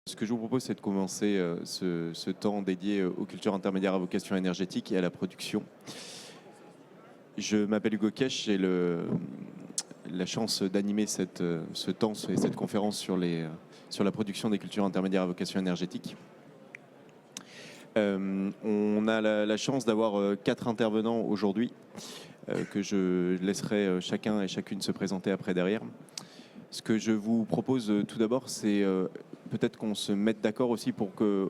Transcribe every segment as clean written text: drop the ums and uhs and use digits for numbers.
Ce que je vous propose, c'est de commencer ce temps dédié aux cultures intermédiaires à vocation énergétique et à la production. Je m'appelle Hugo Kesch, j'ai la chance d'animer ce temps et cette conférence sur la production des cultures intermédiaires à vocation énergétique. On a la chance d'avoir 4 intervenants aujourd'hui, que je laisserai chacun et chacune se présenter après derrière. Ce que je vous propose tout d'abord, c'est peut-être qu'on se mette d'accord aussi pour que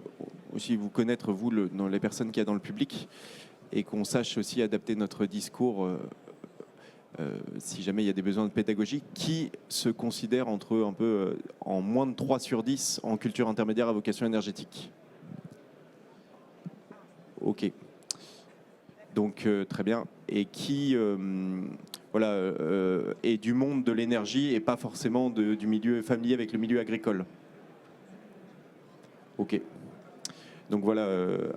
aussi vous connaître, vous, dans les personnes qu'il y a dans le public, et qu'on sache aussi adapter notre discours si jamais il y a des besoins de pédagogie. Qui se considère en moins de 3 sur 10 en culture intermédiaire à vocation énergétique? Ok. Donc très bien. Et qui est du monde de l'énergie et pas forcément du milieu familier avec le milieu agricole? Ok. Donc voilà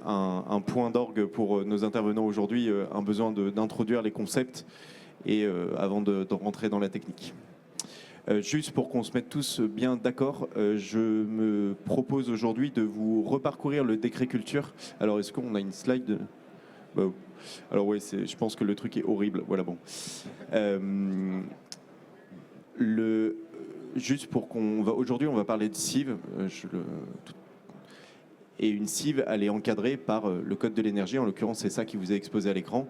un point d'orgue pour nos intervenants aujourd'hui, un besoin d'introduire les concepts et avant de rentrer dans la technique. Juste pour qu'on se mette tous bien d'accord, je me propose aujourd'hui de vous reparcourir le décret culture. Alors est-ce qu'on a une slide? Alors oui, je pense que le truc est horrible. Voilà, bon. Juste pour aujourd'hui, on va parler de CIV. Et une CIV, elle est encadrée par le code de l'énergie. En l'occurrence, c'est ça qui vous est exposé à l'écran.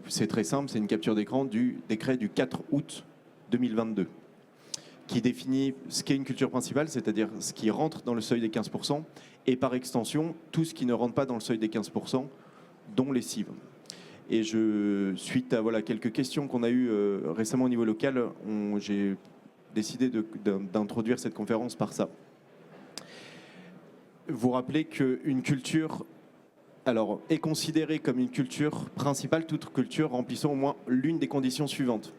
C'est très simple, c'est une capture d'écran du décret du 4 août 2022 qui définit ce qu'est une culture principale, c'est-à-dire ce qui rentre dans le seuil des 15%, et par extension, tout ce qui ne rentre pas dans le seuil des 15%, dont les CIV. Et suite à quelques questions qu'on a eues récemment au niveau local, j'ai décidé d'introduire cette conférence par ça. Vous rappelez qu'une culture est considérée comme une culture principale, toute culture remplissant au moins l'une des conditions suivantes.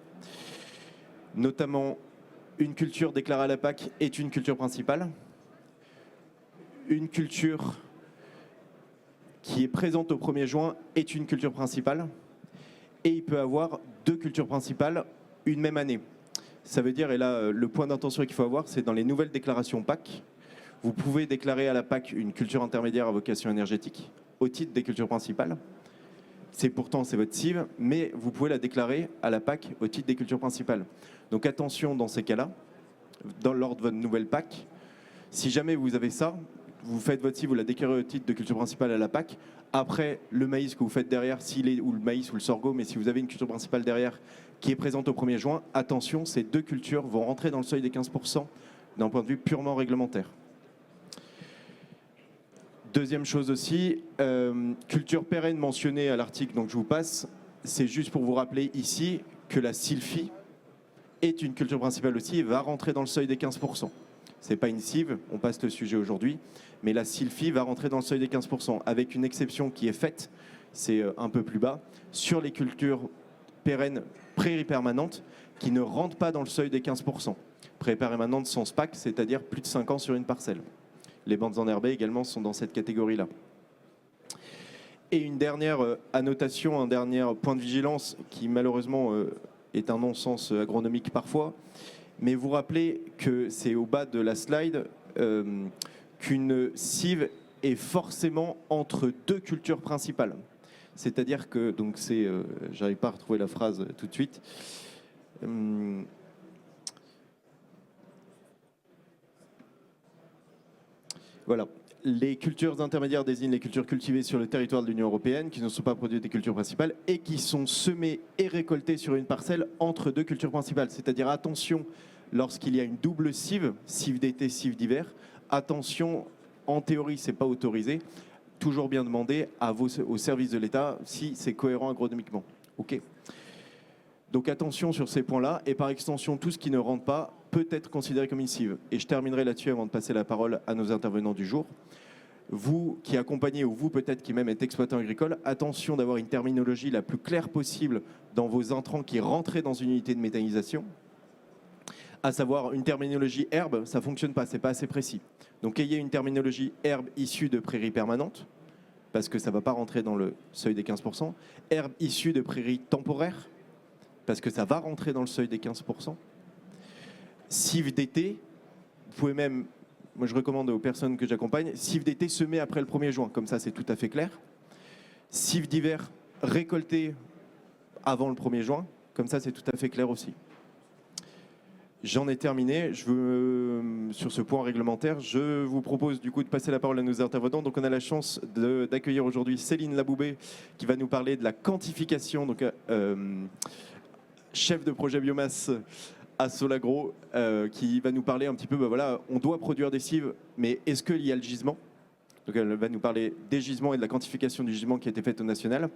Notamment, une culture déclarée à la PAC est une culture principale. Une culture qui est présente au 1er juin est une culture principale. Et il peut avoir 2 cultures principales une même année. Ça veut dire, et là, le point d'intention qu'il faut avoir, c'est dans les nouvelles déclarations PAC, vous pouvez déclarer à la PAC une culture intermédiaire à vocation énergétique au titre des cultures principales. C'est votre CIV, mais vous pouvez la déclarer à la PAC au titre des cultures principales. Donc attention dans ces cas-là, lors de votre nouvelle PAC, si jamais vous avez ça, vous faites votre CIV, vous la déclarez au titre de culture principale à la PAC. Après, le maïs que vous faites derrière, ou le maïs ou le sorgho, mais si vous avez une culture principale derrière qui est présente au 1er juin, attention, ces 2 cultures vont rentrer dans le seuil des 15% d'un point de vue purement réglementaire. Deuxième chose aussi, culture pérenne mentionnée à l'article, donc je vous passe, c'est juste pour vous rappeler ici que la SILFI est une culture principale aussi et va rentrer dans le seuil des 15%. Ce n'est pas une CIV, on passe le sujet aujourd'hui, mais la SILFI va rentrer dans le seuil des 15%, avec une exception qui est faite, c'est un peu plus bas, sur les cultures pérennes prairies permanentes qui ne rentrent pas dans le seuil des 15%. Prairies permanentes sans SPAC, c'est-à-dire plus de 5 ans sur une parcelle. Les bandes enherbées également sont dans cette catégorie-là. Et une dernière annotation, un dernier point de vigilance qui malheureusement est un non-sens agronomique parfois, mais vous rappelez que c'est au bas de la slide qu'une CIV est forcément entre 2 cultures principales. C'est-à-dire que, donc j'arrive pas à retrouver la phrase tout de suite. Voilà. Les cultures intermédiaires désignent les cultures cultivées sur le territoire de l'Union européenne qui ne sont pas produites des cultures principales et qui sont semées et récoltées sur une parcelle entre 2 cultures principales. C'est-à-dire attention lorsqu'il y a une double CIV, CIV d'été, CIV d'hiver, attention, en théorie c'est pas autorisé, toujours bien demander aux services de l'État si c'est cohérent agronomiquement. Ok. Donc attention sur ces points-là, et par extension, tout ce qui ne rentre pas peut être considéré comme une CIV. Et je terminerai là-dessus avant de passer la parole à nos intervenants du jour. Vous qui accompagnez, ou vous peut-être qui même êtes exploitant agricole, attention d'avoir une terminologie la plus claire possible dans vos intrants qui rentraient dans une unité de méthanisation. À savoir une terminologie herbe, ça ne fonctionne pas, c'est pas assez précis. Donc ayez une terminologie herbe issue de prairies permanentes, parce que ça ne va pas rentrer dans le seuil des 15%. Herbe issue de prairies temporaires, parce que ça va rentrer dans le seuil des 15%. CIV d'été, vous pouvez même moi je recommande aux personnes que j'accompagne, cives d'été semées après le 1er juin, comme ça c'est tout à fait clair. Cives d'hiver récoltées avant le 1er juin, comme ça c'est tout à fait clair aussi. J'en ai terminé. Sur ce point réglementaire, je vous propose du coup de passer la parole à nos intervenants. Donc on a la chance d'accueillir aujourd'hui Céline Laboubé qui va nous parler de la quantification, donc chef de projet biomasse à Solagro, qui va nous parler un petit peu, voilà, on doit produire des cives, mais est-ce qu'il y a le gisement? Donc elle va nous parler des gisements et de la quantification du gisement qui a été faite au national.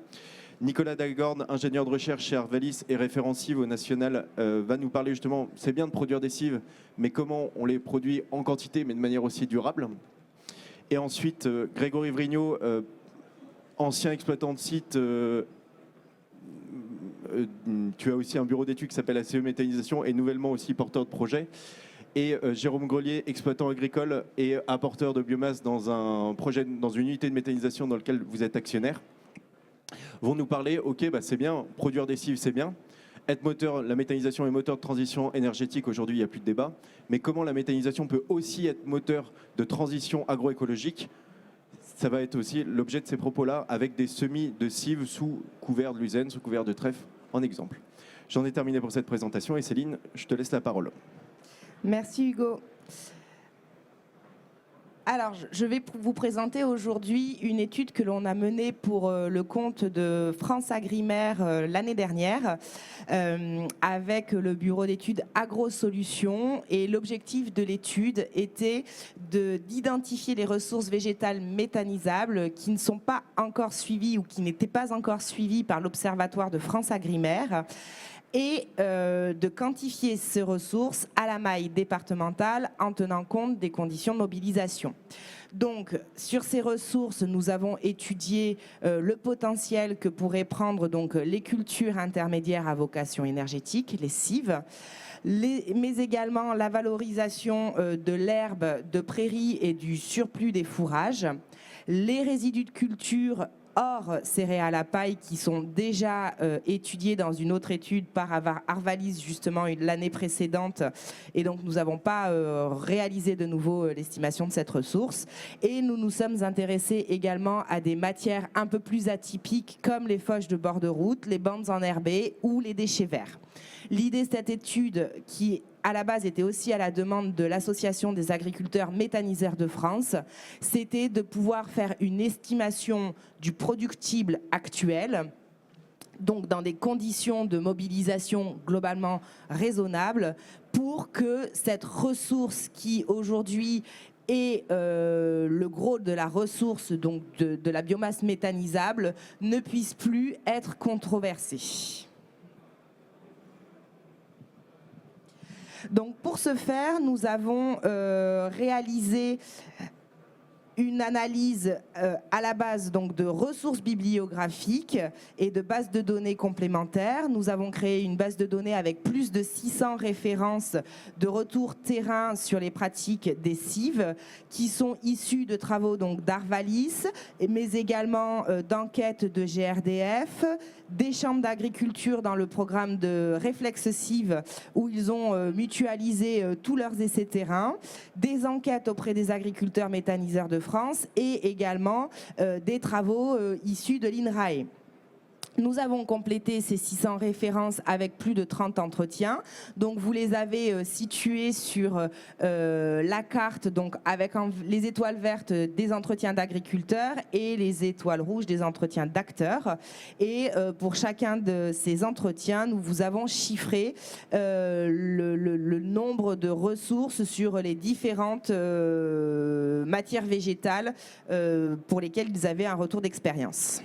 Nicolas Dagorne, ingénieur de recherche chez Arvalis et référent cives au national, va nous parler justement, c'est bien de produire des cives, mais comment on les produit en quantité, mais de manière aussi durable. Et ensuite, Grégory Vrignot, ancien exploitant de site, tu as aussi un bureau d'études qui s'appelle ACE Méthanisation et nouvellement aussi porteur de projet. Et Jérôme Grelier, exploitant agricole et apporteur de biomasse dans un projet, dans une unité de méthanisation dans laquelle vous êtes actionnaire, vont nous parler, ok, c'est bien, produire des cives, c'est bien. Être moteur, la méthanisation est moteur de transition énergétique, aujourd'hui il n'y a plus de débat. Mais comment la méthanisation peut aussi être moteur de transition agroécologique? Ça va être aussi l'objet de ces propos-là, avec des semis de cives sous couvert de luzerne, sous couvert de trèfle, en exemple. J'en ai terminé pour cette présentation et Céline, je te laisse la parole. Merci Hugo. Alors, je vais vous présenter aujourd'hui une étude que l'on a menée pour le compte de France Agrimaire l'année dernière avec le bureau d'études AgroSolutions. Et l'objectif de l'étude était d'identifier les ressources végétales méthanisables qui ne sont pas encore suivies ou qui n'étaient pas encore suivies par l'Observatoire de France Agrimaire, et de quantifier ces ressources à la maille départementale en tenant compte des conditions de mobilisation. Donc, sur ces ressources, nous avons étudié le potentiel que pourraient prendre donc, les cultures intermédiaires à vocation énergétique, les cives, mais également la valorisation de l'herbe de prairie et du surplus des fourrages, les résidus de culture hors céréales à paille qui sont déjà étudiés dans une autre étude par Arvalis justement l'année précédente, et donc nous n'avons pas réalisé de nouveau l'estimation de cette ressource. Et nous nous sommes intéressés également à des matières un peu plus atypiques comme les fauches de bord de route, les bandes enherbées ou les déchets verts. L'idée de cette étude, qui à la base était aussi à la demande de l'Association des agriculteurs méthaniseurs de France, c'était de pouvoir faire une estimation du productible actuel, donc dans des conditions de mobilisation globalement raisonnables, pour que cette ressource qui aujourd'hui est le gros de la ressource, donc de la biomasse méthanisable, ne puisse plus être controversée. Donc pour ce faire, nous avons réalisé une analyse à la base donc, de ressources bibliographiques et de bases de données complémentaires. Nous avons créé une base de données avec plus de 600 références de retour terrain sur les pratiques des cives qui sont issues de travaux d'Arvalis, mais également d'enquêtes de GRDF, des chambres d'agriculture dans le programme de Réflexe Cives où ils ont mutualisé tous leurs essais terrain, des enquêtes auprès des agriculteurs méthaniseurs de France et également des travaux issus de l'INRAE. Nous avons complété ces 600 références avec plus de 30 entretiens. Donc vous les avez situés sur la carte, donc avec les étoiles vertes des entretiens d'agriculteurs et les étoiles rouges des entretiens d'acteurs. Et pour chacun de ces entretiens, nous vous avons chiffré le nombre de ressources sur les différentes matières végétales pour lesquelles ils avaient un retour d'expérience.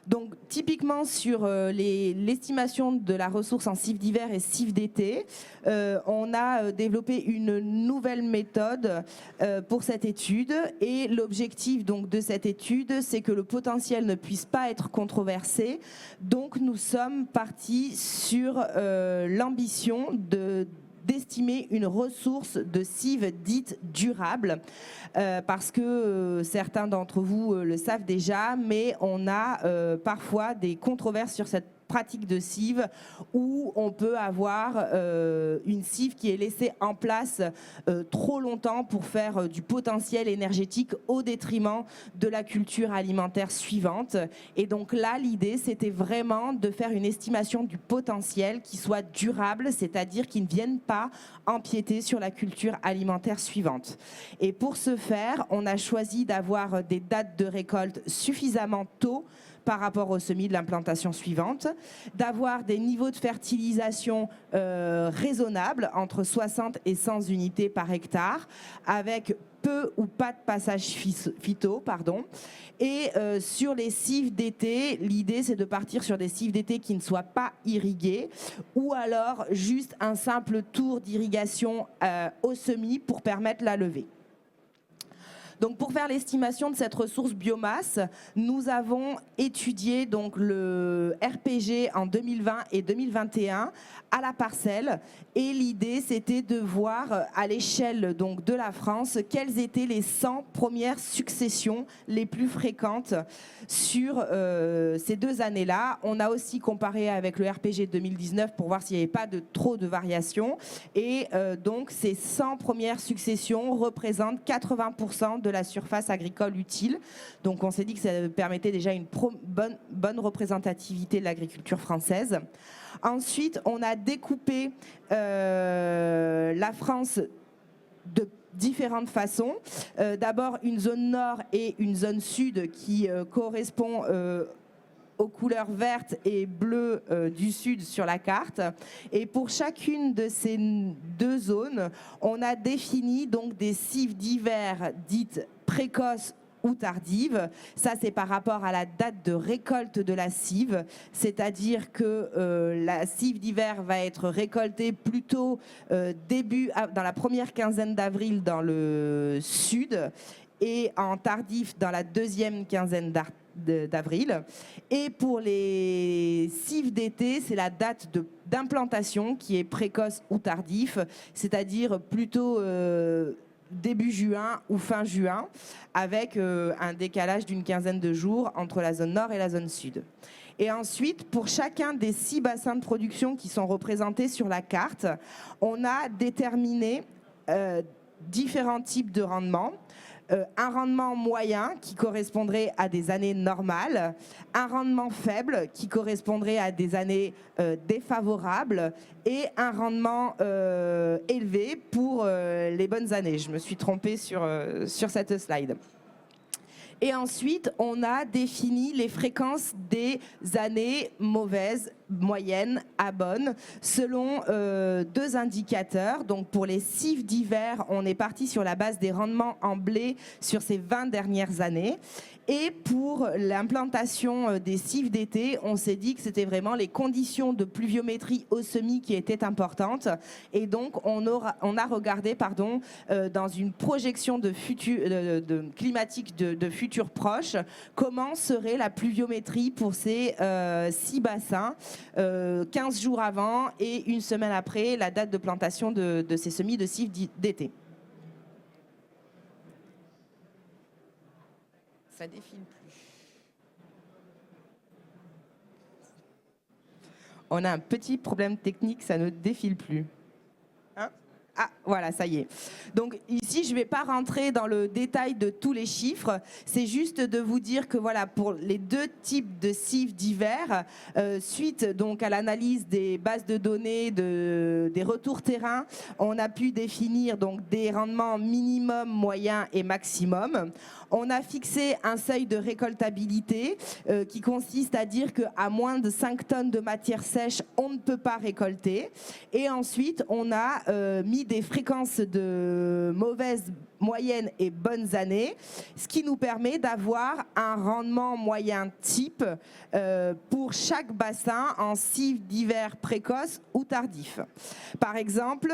Donc typiquement sur l'estimation de la ressource en cives d'hiver et cives d'été, on a développé une nouvelle méthode pour cette étude, et l'objectif donc de cette étude, c'est que le potentiel ne puisse pas être controversé. Donc nous sommes partis sur l'ambition d'estimer une ressource de cives dites durables, parce que certains d'entre vous le savent déjà, mais on a parfois des controverses sur cette pratique de cive où on peut avoir une cive qui est laissée en place trop longtemps pour faire du potentiel énergétique au détriment de la culture alimentaire suivante. Et donc là, l'idée, c'était vraiment de faire une estimation du potentiel qui soit durable, c'est-à-dire qui ne vienne pas empiéter sur la culture alimentaire suivante. Et pour ce faire, on a choisi d'avoir des dates de récolte suffisamment tôt par rapport au semis de l'implantation suivante, d'avoir des niveaux de fertilisation raisonnables, entre 60 et 100 unités par hectare, avec peu ou pas de passage phyto, Et sur les cives d'été, l'idée c'est de partir sur des cives d'été qui ne soient pas irriguées, ou alors juste un simple tour d'irrigation au semis pour permettre la levée. Donc pour faire l'estimation de cette ressource biomasse, nous avons étudié donc le RPG en 2020 et 2021 à la parcelle, et l'idée c'était de voir à l'échelle donc de la France quelles étaient les 100 premières successions les plus fréquentes sur ces 2 années-là. On a aussi comparé avec le RPG 2019 pour voir s'il n'y avait pas trop de variations, et donc ces 100 premières successions représentent 80% de la surface agricole utile. Donc on s'est dit que ça permettait déjà une bonne représentativité de l'agriculture française. Ensuite, on a découpé la France de différentes façons. D'abord une zone nord et une zone sud qui correspond aux couleurs vertes et bleues du sud sur la carte. Et pour chacune de ces 2 zones, on a défini donc des cives d'hiver dites précoces ou tardives. Ça, c'est par rapport à la date de récolte de la cive, c'est-à-dire que la cive d'hiver va être récoltée plutôt dans la première quinzaine d'avril dans le sud et en tardif dans la deuxième quinzaine d'avril. Et pour les cives d'été, c'est la date d'implantation qui est précoce ou tardif, c'est-à-dire plutôt début juin ou fin juin, avec un décalage d'une quinzaine de jours entre la zone nord et la zone sud. Et ensuite, pour chacun des 6 bassins de production qui sont représentés sur la carte, on a déterminé différents types de rendements. Un rendement moyen qui correspondrait à des années normales, un rendement faible qui correspondrait à des années défavorables et un rendement élevé pour les bonnes années. Je me suis trompée sur cette slide. Et ensuite, on a défini les fréquences des années mauvaises, moyennes à bonnes, selon 2 indicateurs. Donc pour les cives d'hiver, on est parti sur la base des rendements en blé sur ces 20 dernières années. Et pour l'implantation des cives d'été, on s'est dit que c'était vraiment les conditions de pluviométrie au semis qui étaient importantes. Et donc, on a regardé dans une projection climatique de futur proche, comment serait la pluviométrie pour ces 6 bassins 15 jours avant et une semaine après la date de plantation de ces semis de cives d'été. Ça défile plus. On a un petit problème technique, ça ne défile plus. Ah, voilà, ça y est. Donc ici, je ne vais pas rentrer dans le détail de tous les chiffres. C'est juste de vous dire que voilà, pour les 2 types de cives d'hiver, suite donc à l'analyse des bases de données, des retours terrain, on a pu définir donc des rendements minimum, moyen et maximum. On a fixé un seuil de récoltabilité qui consiste à dire qu'à moins de 5 tonnes de matière sèche, on ne peut pas récolter. Et ensuite, on a mis des fréquences de mauvaises, moyennes et bonnes années, ce qui nous permet d'avoir un rendement moyen type pour chaque bassin en cives d'hiver précoces ou tardifs. Par exemple,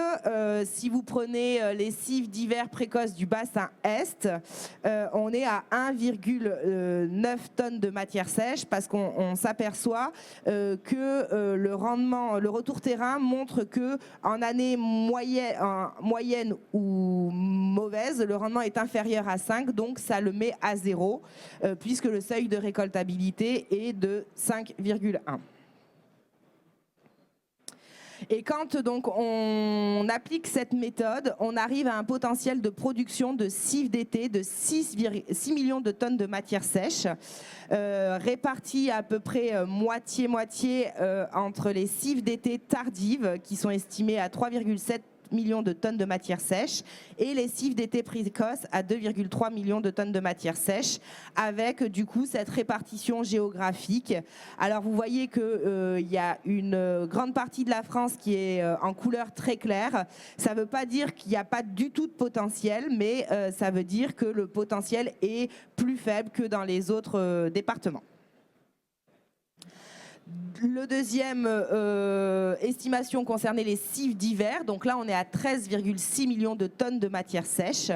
si vous prenez les cives d'hiver précoces du bassin Est, on est à 1,9 tonnes de matière sèche parce qu'on s'aperçoit que le retour terrain montre que en année moyenne ou mauvaise, le rendement est inférieur à 5, donc ça le met à 0, puisque le seuil de récoltabilité est de 5,1. Et quand donc on applique cette méthode, on arrive à un potentiel de production de cives d'été de 6 millions de tonnes de matière sèche, réparties à peu près moitié-moitié entre les cives d'été tardives, qui sont estimées à 3,7 millions de tonnes de matière sèche, et les cives d'été précoces à 2,3 millions de tonnes de matière sèche, avec du coup cette répartition géographique. Alors vous voyez qu'il y a une grande partie de la France qui est en couleur très claire. Ça ne veut pas dire qu'il n'y a pas du tout de potentiel, mais ça veut dire que le potentiel est plus faible que dans les autres départements. Le deuxième estimation concernait les cives d'hiver. Donc là, on est à 13,6 millions de tonnes de matière sèche.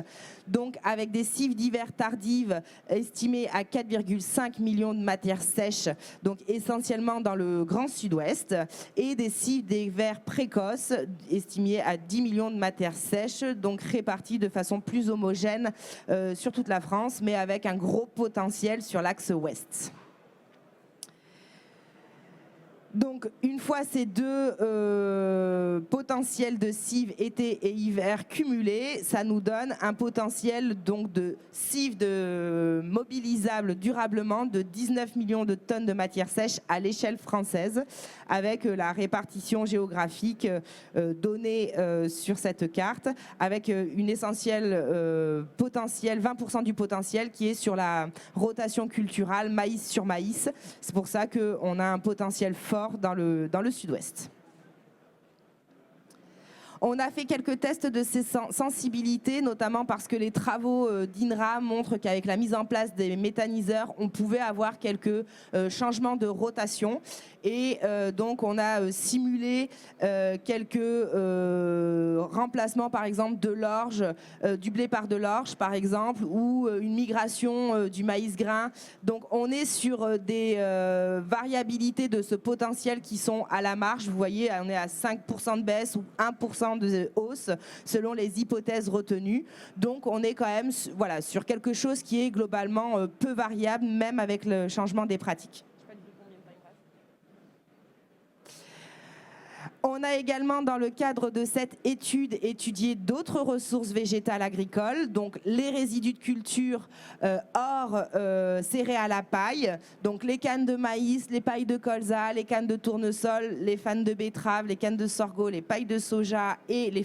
Donc avec des cives d'hiver tardives estimées à 4,5 millions de matière sèche, donc essentiellement dans le Grand Sud-Ouest, et des cives d'hiver précoces estimées à 10 millions de matière sèche, donc réparties de façon plus homogène sur toute la France, mais avec un gros potentiel sur l'axe ouest. Donc, une fois ces deux potentiels de cives été et hiver cumulés, ça nous donne un potentiel donc de cives mobilisables durablement de 19 millions de tonnes de matière sèche à l'échelle française, avec la répartition géographique donnée sur cette carte, avec une essentielle potentiel, 20% du potentiel qui est sur la rotation culturale maïs sur maïs. C'est pour ça qu'on a un potentiel fort dans le sud-ouest. On a fait quelques tests de ces sensibilités, notamment parce que les travaux d'INRA montrent qu'avec la mise en place des méthaniseurs, on pouvait avoir quelques changements de rotation. Et donc, on a simulé quelques remplacements, par exemple, de l'orge, du blé par de l'orge, par exemple, ou une migration du maïs grain. Donc, on est sur des variabilités de ce potentiel qui sont à la marge. Vous voyez, on est à 5% de baisse ou 1% de hausse, selon les hypothèses retenues. Donc, on est quand même voilà, sur quelque chose qui est globalement peu variable, même avec le changement des pratiques. On a également, dans le cadre de cette étude, étudié d'autres ressources végétales agricoles, donc les résidus de culture hors céréales à paille, donc les cannes de maïs, les pailles de colza, les cannes de tournesol, les fans de betterave, les cannes de sorgho, les pailles de soja et les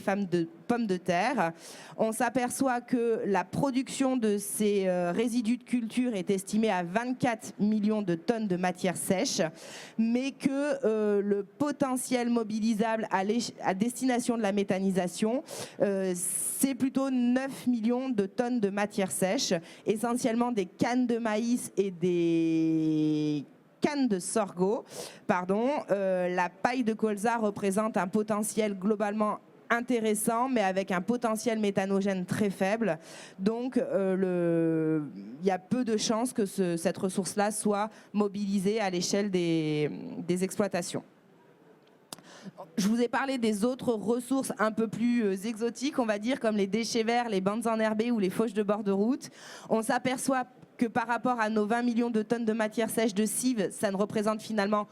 pommes de terre. On s'aperçoit que la production de ces résidus de culture est estimée à 24 millions de tonnes de matière sèche, mais que le potentiel mobilisable à destination de la méthanisation, c'est plutôt 9 millions de tonnes de matière sèche, essentiellement des cannes de maïs et des cannes de sorgho. La paille de colza représente un potentiel globalement intéressant, mais avec un potentiel méthanogène très faible. Donc, il y a peu de chances que cette ressource-là soit mobilisée à l'échelle des exploitations. Je vous ai parlé des autres ressources un peu plus exotiques, on va dire, comme les déchets verts, les bandes enherbées ou les fauches de bord de route. On s'aperçoit que par rapport à nos 20 millions de tonnes de matière sèche de cives, ça ne représente finalement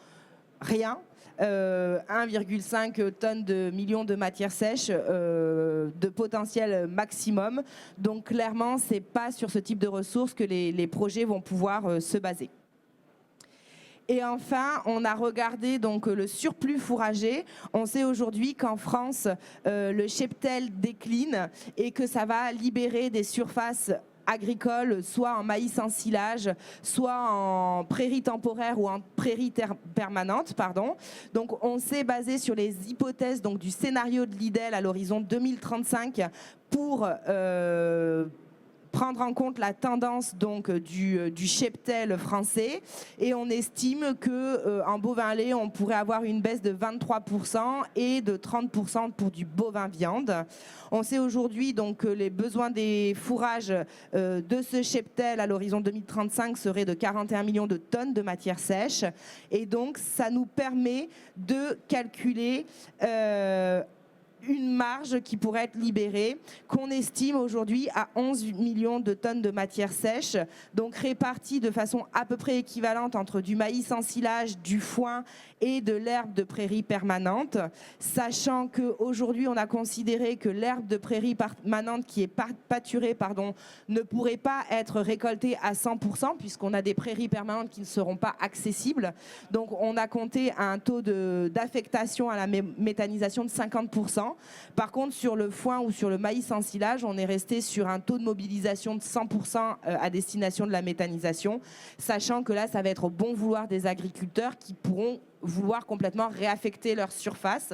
rien. 1,5 tonnes de millions de matière sèche de potentiel maximum. Donc clairement, ce n'est pas sur ce type de ressources que les projets vont pouvoir se baser. Et enfin, on a regardé donc le surplus fourrager. On sait aujourd'hui qu'en France, le cheptel décline et que ça va libérer des surfaces agricoles, soit en maïs en silage, soit en prairie temporaire ou en prairie permanente. Donc on s'est basé sur les hypothèses donc, du scénario de l'IDEL à l'horizon 2035 pour prendre en compte la tendance donc du cheptel français, et on estime que en bovin lait on pourrait avoir une baisse de 23% et de 30% pour du bovin viande. On sait aujourd'hui donc que les besoins des fourrages de ce cheptel à l'horizon 2035 seraient de 41 millions de tonnes de matière sèche, et donc ça nous permet de calculer une marge qui pourrait être libérée, qu'on estime aujourd'hui à 11 millions de tonnes de matière sèche, donc répartie de façon à peu près équivalente entre du maïs en silage, du foin et de l'herbe de prairie permanente, sachant qu'aujourd'hui on a considéré que l'herbe de prairie permanente qui est pâturée ne pourrait pas être récoltée à 100% puisqu'on a des prairies permanentes qui ne seront pas accessibles. Donc on a compté un taux d'affectation à la méthanisation de 50%. Par contre, sur le foin ou sur le maïs en silage, on est resté sur un taux de mobilisation de 100% à destination de la méthanisation, sachant que là, ça va être au bon vouloir des agriculteurs qui pourront vouloir complètement réaffecter leur surface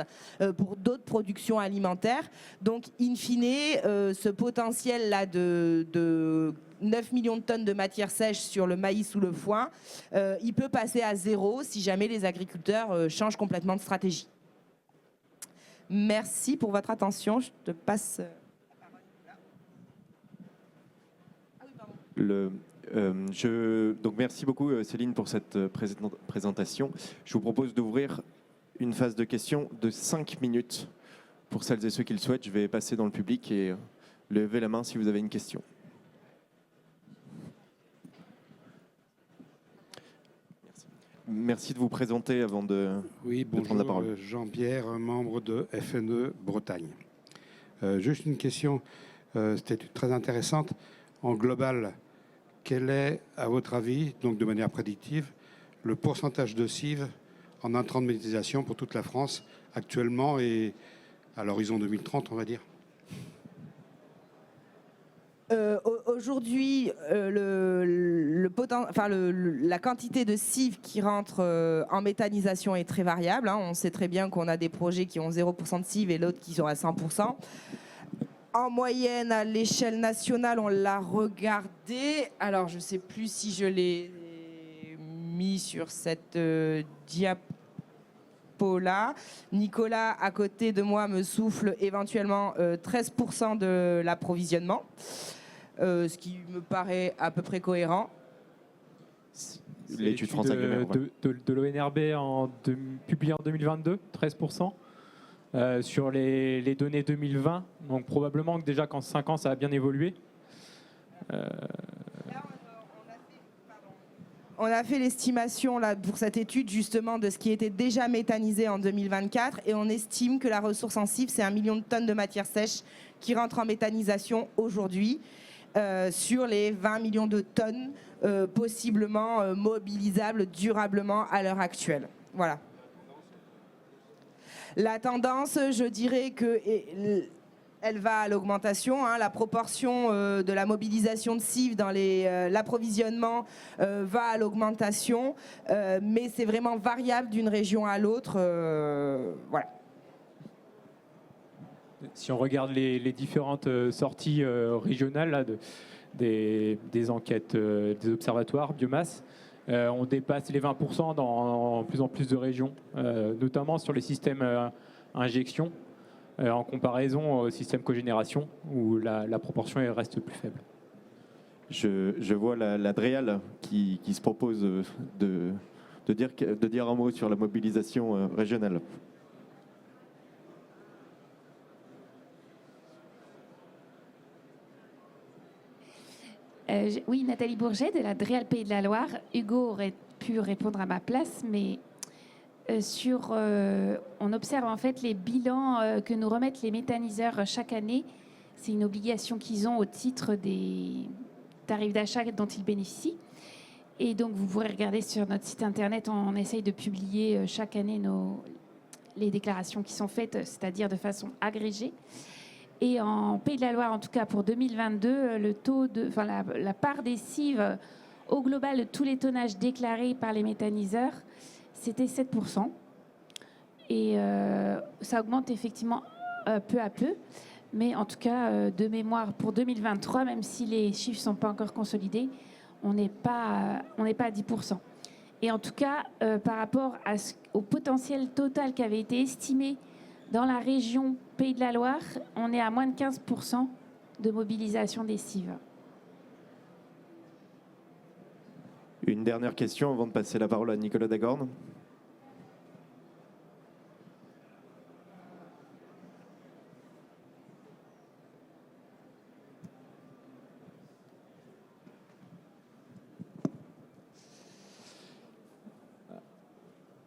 pour d'autres productions alimentaires. Donc, in fine, ce potentiel-là de 9 millions de tonnes de matière sèche sur le maïs ou le foin, il peut passer à zéro si jamais les agriculteurs changent complètement de stratégie. Merci pour votre attention. Je te passe la parole. Donc merci beaucoup Céline pour cette présentation. Je vous propose d'ouvrir une phase de questions de 5 minutes pour celles et ceux qui le souhaitent. Je vais passer dans le public et lever la main si vous avez une question. Merci de vous présenter avant de prendre la parole. Jean-Pierre, membre de FNE Bretagne. Juste une question, c'était très intéressante. En global, quel est, à votre avis, donc de manière prédictive, le pourcentage de cives en intrants de méthanisation pour toute la France actuellement et à l'horizon 2030, on va dire? Aujourd'hui, la quantité de cives qui rentre en méthanisation est très variable. On sait très bien qu'on a des projets qui ont 0% de cives et l'autre qui sont à 100%. En moyenne, à l'échelle nationale, on l'a regardé. Alors, je ne sais plus si je l'ai mis sur cette diapo-là. Nicolas, à côté de moi, me souffle éventuellement 13% de l'approvisionnement. Ce qui me paraît à peu près cohérent. L'étude de l'ONRB publiée en 2022, 13%. Sur les données 2020, donc probablement que déjà qu'en 5 ans, ça a bien évolué. On a fait l'estimation là pour cette étude justement de ce qui était déjà méthanisé en 2024 et on estime que la ressource en cives, c'est 1 million de tonnes de matière sèche qui rentre en méthanisation aujourd'hui. Sur les 20 millions de tonnes possiblement mobilisables durablement à l'heure actuelle. Voilà. La tendance, je dirais qu'elle va à l'augmentation. La proportion de la mobilisation de cives dans l'approvisionnement va à l'augmentation, mais c'est vraiment variable d'une région à l'autre. Voilà. Si on regarde les différentes sorties régionales là, des enquêtes des observatoires biomasse, on dépasse les 20% dans plus en plus de régions, notamment sur les systèmes injection, en comparaison au système cogénération, où la proportion reste plus faible. Je vois la DREAL qui se propose de dire un mot sur la mobilisation régionale. Oui, Nathalie Bourget de la DREAL Pays de la Loire. Hugo aurait pu répondre à ma place, mais on observe en fait les bilans que nous remettent les méthaniseurs chaque année. C'est une obligation qu'ils ont au titre des tarifs d'achat dont ils bénéficient. Et donc, vous pourrez regarder sur notre site internet, on essaye de publier chaque année les déclarations qui sont faites, c'est-à-dire de façon agrégée. Et en Pays de la Loire, en tout cas pour 2022, la part des cives au global de tous les tonnages déclarés par les méthaniseurs, c'était 7%. Et ça augmente effectivement peu à peu. Mais en tout cas, de mémoire, pour 2023, même si les chiffres ne sont pas encore consolidés, on n'est pas à 10%. Et en tout cas, par rapport au potentiel total qui avait été estimé dans la région Pays de la Loire, on est à moins de 15% de mobilisation des cives. Une dernière question avant de passer la parole à Nicolas Dagorne.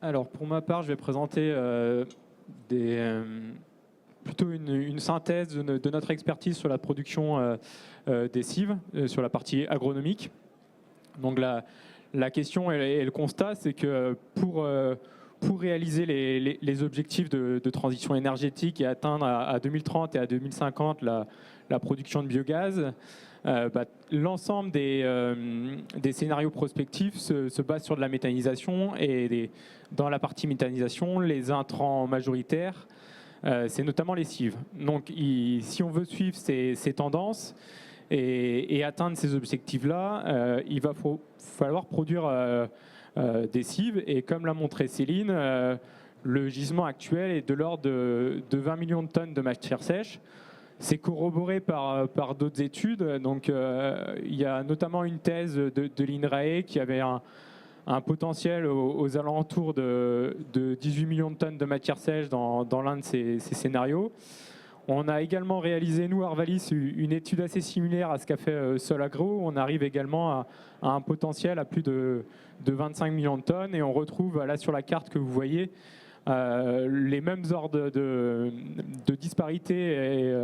Alors pour ma part, je vais présenter plutôt une synthèse de notre expertise sur la production des cives, sur la partie agronomique. Donc la question et le constat, c'est que pour réaliser les objectifs de transition énergétique et atteindre à 2030 et à 2050 la production de biogaz, l'ensemble des scénarios prospectifs se basent sur de la méthanisation et dans la partie méthanisation, les intrants majoritaires, c'est notamment les cives. Donc si on veut suivre ces tendances et atteindre ces objectifs-là, il va falloir produire des cives et comme l'a montré Céline, le gisement actuel est de l'ordre de 20 millions de tonnes de matière sèche. C'est corroboré par d'autres études. Donc, il y a notamment une thèse de l'INRAE qui avait un potentiel aux alentours de 18 millions de tonnes de matière sèche dans l'un de ces scénarios. On a également réalisé, nous, Arvalis, une étude assez similaire à ce qu'a fait Solagro. On arrive également à un potentiel à plus de 25 millions de tonnes. Et on retrouve là sur la carte que vous voyez les mêmes ordres de disparité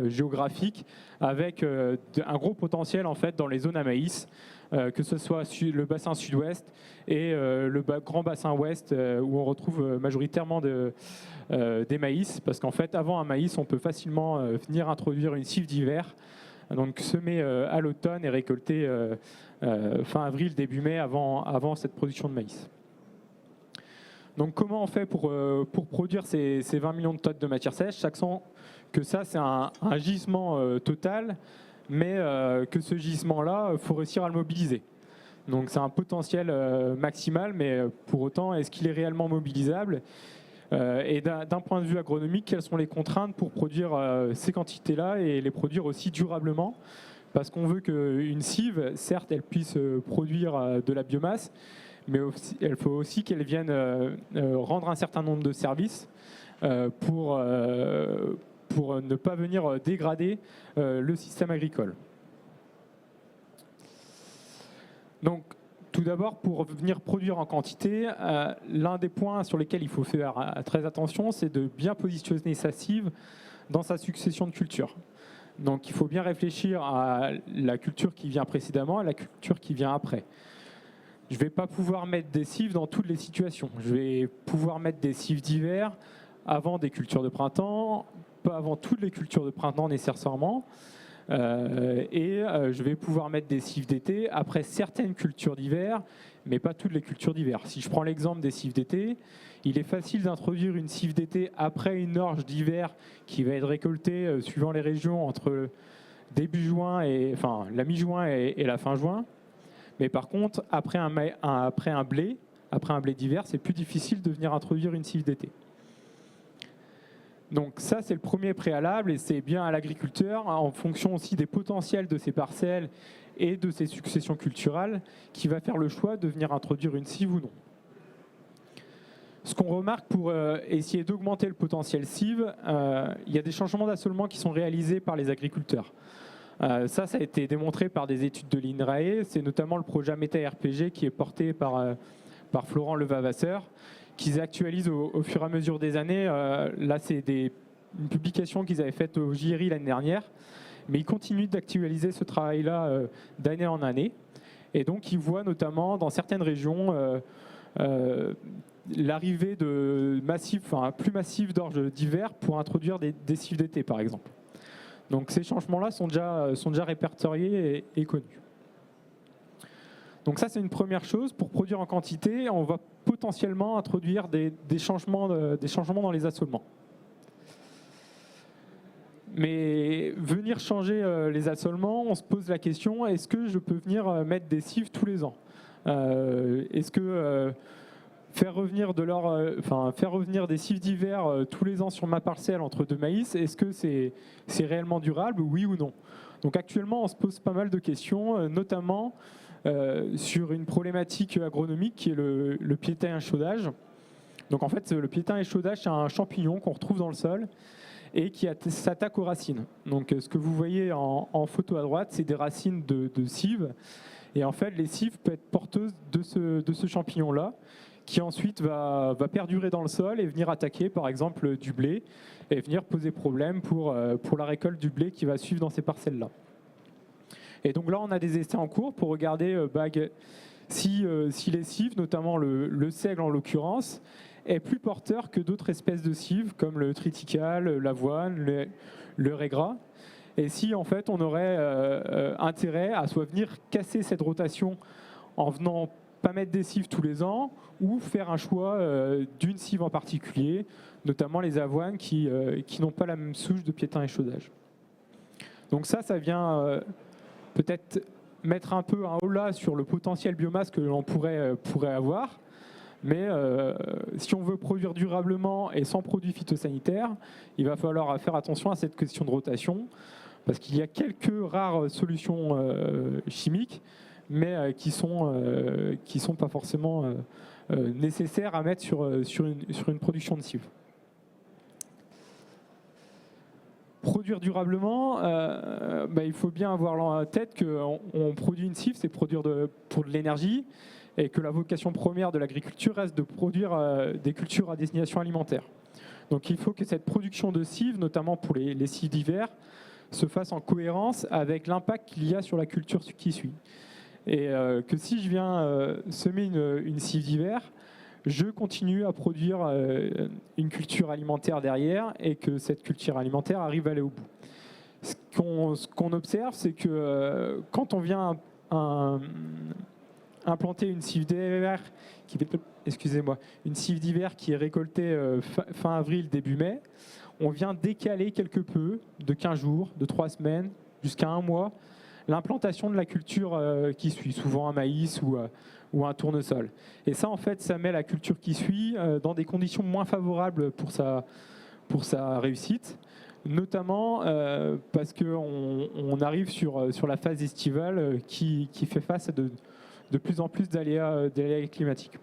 géographique avec un gros potentiel en fait dans les zones à maïs, que ce soit le bassin sud-ouest et le grand bassin ouest où on retrouve majoritairement des maïs, parce qu'en fait avant un maïs on peut facilement venir introduire une cive d'hiver, donc semer à l'automne et récolter fin avril, début mai avant cette production de maïs. Donc comment on fait pour produire ces 20 millions de tonnes de matière sèche, sachant que ça c'est un gisement total, mais que ce gisement-là, il faut réussir à le mobiliser. Donc c'est un potentiel maximal, mais pour autant, est-ce qu'il est réellement mobilisable ? Et d'un point de vue agronomique, quelles sont les contraintes pour produire ces quantités-là et les produire aussi durablement ? Parce qu'on veut qu'une cive, certes, elle puisse produire de la biomasse, mais il faut aussi qu'elle vienne rendre un certain nombre de services pour ne pas venir dégrader le système agricole. Donc, tout d'abord, pour venir produire en quantité, l'un des points sur lesquels il faut faire très attention, c'est de bien positionner sa cive dans sa succession de cultures. Donc, il faut bien réfléchir à la culture qui vient précédemment et à la culture qui vient après. Je ne vais pas pouvoir mettre des cives dans toutes les situations. Je vais pouvoir mettre des cives d'hiver avant des cultures de printemps, pas avant toutes les cultures de printemps nécessairement, je vais pouvoir mettre des cives d'été après certaines cultures d'hiver, mais pas toutes les cultures d'hiver. Si je prends l'exemple des cives d'été, il est facile d'introduire une cive d'été après une orge d'hiver qui va être récoltée suivant les régions entre début juin la mi-juin et la fin juin. Mais par contre, après un blé d'hiver, c'est plus difficile de venir introduire une cive d'été. Donc ça, c'est le premier préalable et c'est bien à l'agriculteur, en fonction aussi des potentiels de ses parcelles et de ses successions culturelles, qui va faire le choix de venir introduire une cive ou non. Ce qu'on remarque pour essayer d'augmenter le potentiel cive, il y a des changements d'assolement qui sont réalisés par les agriculteurs. Ça a été démontré par des études de l'INRAE. C'est notamment le projet META-RPG qui est porté par Florent Levavasseur, qu'ils actualisent au fur et à mesure des années. Là, c'est une publication qu'ils avaient faite au JRI l'année dernière, mais ils continuent d'actualiser ce travail-là d'année en année. Et donc, ils voient notamment dans certaines régions l'arrivée plus massive d'orges d'hiver pour introduire des cives d'été, par exemple. Donc ces changements-là sont déjà répertoriés et connus. Donc ça, c'est une première chose. Pour produire en quantité, on va potentiellement introduire des changements dans les assolements. Mais venir changer les assolements, on se pose la question, est-ce que je peux venir mettre des cives tous les ans ? Est-ce que faire revenir des cives d'hiver tous les ans sur ma parcelle entre deux maïs, est-ce que c'est réellement durable, oui ou non ? Donc actuellement, on se pose pas mal de questions, notamment sur une problématique agronomique qui est le piétin échaudage. Donc en fait, le piétin échaudage, c'est un champignon qu'on retrouve dans le sol et qui s'attaque aux racines. Donc ce que vous voyez en photo à droite, c'est des racines de cives. Et en fait, les cives peuvent être porteuses de ce champignon-là, qui ensuite va perdurer dans le sol et venir attaquer par exemple du blé et venir poser problème pour la récolte du blé qui va suivre dans ces parcelles-là. Et donc là, on a des essais en cours pour regarder si les cives, notamment le seigle en l'occurrence, est plus porteur que d'autres espèces de cives comme le triticale, l'avoine, le raie gras. Et si en fait on aurait intérêt à soit venir casser cette rotation en venant pas mettre des cives tous les ans ou faire un choix d'une cive en particulier, notamment les avoines qui n'ont pas la même souche de piétin et chaudage. Donc ça vient peut-être mettre un peu un holà sur le potentiel biomasse que l'on pourrait avoir. Mais si on veut produire durablement et sans produits phytosanitaires, il va falloir faire attention à cette question de rotation, parce qu'il y a quelques rares solutions chimiques, mais qui sont pas forcément nécessaires à mettre sur une production de cives. Produire durablement, il faut bien avoir en tête qu'on produit une cive, c'est produire pour de l'énergie, et que la vocation première de l'agriculture reste de produire des cultures à destination alimentaire. Donc il faut que cette production de cives, notamment pour les cives d'hiver, se fasse en cohérence avec l'impact qu'il y a sur la culture qui suit. Et que si je viens semer une cive d'hiver, je continue à produire une culture alimentaire derrière et que cette culture alimentaire arrive à aller au bout. Ce qu'on observe, c'est que quand on vient implanter une cive d'hiver qui est récoltée fin avril, début mai, on vient décaler quelque peu, de 15 jours, de 3 semaines, jusqu'à 1 mois, l'implantation de la culture qui suit, souvent un maïs ou un tournesol. Et ça, en fait, ça met la culture qui suit dans des conditions moins favorables pour sa réussite, notamment parce qu'on arrive sur la phase estivale qui fait face à de plus en plus d'aléas climatiques.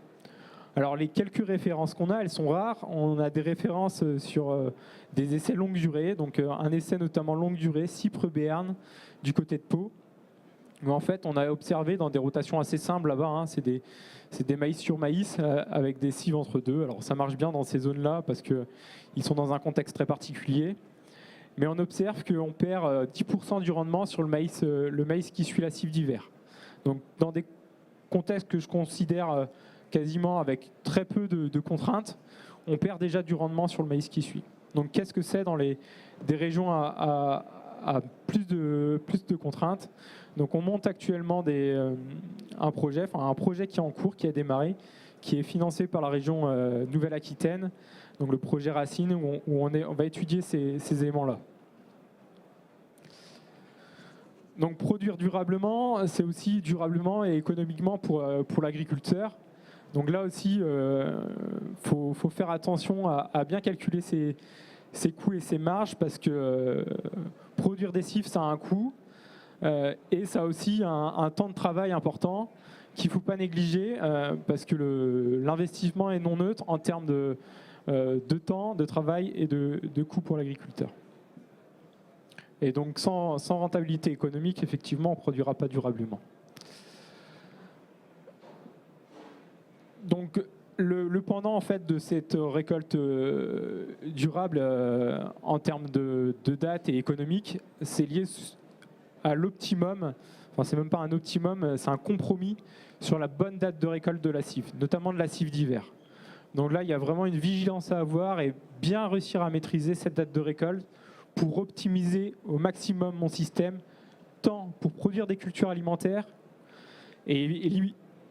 Alors les quelques références qu'on a, elles sont rares. On a des références sur des essais longue durée, donc un essai notamment longue durée, Cypre-Béarn, du côté de Pau, où en fait on a observé dans des rotations assez simples là-bas, c'est des maïs sur maïs avec des cives entre deux. Alors ça marche bien dans ces zones-là parce qu'ils sont dans un contexte très particulier. Mais on observe qu'on perd 10% du rendement sur le maïs qui suit la cive d'hiver. Donc dans des contexte que je considère quasiment avec très peu de contraintes, on perd déjà du rendement sur le maïs qui suit. Donc qu'est-ce que c'est dans des régions à plus de contraintes? Donc on monte actuellement un projet qui est en cours, qui a démarré, qui est financé par la région Nouvelle-Aquitaine, donc le projet Racine, où on va étudier ces éléments-là. Donc produire durablement, c'est aussi durablement et économiquement pour l'agriculteur. Donc là aussi, faut faire attention à bien calculer ses coûts et ses marges, parce que produire des cives, ça a un coût, et ça a aussi un temps de travail important qu'il ne faut pas négliger, parce que l'investissement est non neutre en termes de temps, de travail et de coût pour l'agriculteur. Et donc sans rentabilité économique, effectivement, on ne produira pas durablement. Donc le pendant en fait de cette récolte durable en termes de date et économique, c'est lié à l'optimum. Enfin, c'est même pas un optimum, c'est un compromis sur la bonne date de récolte de la cive, notamment de la cive d'hiver. Donc là, il y a vraiment une vigilance à avoir et bien réussir à maîtriser cette date de récolte pour optimiser au maximum mon système, tant pour produire des cultures alimentaires et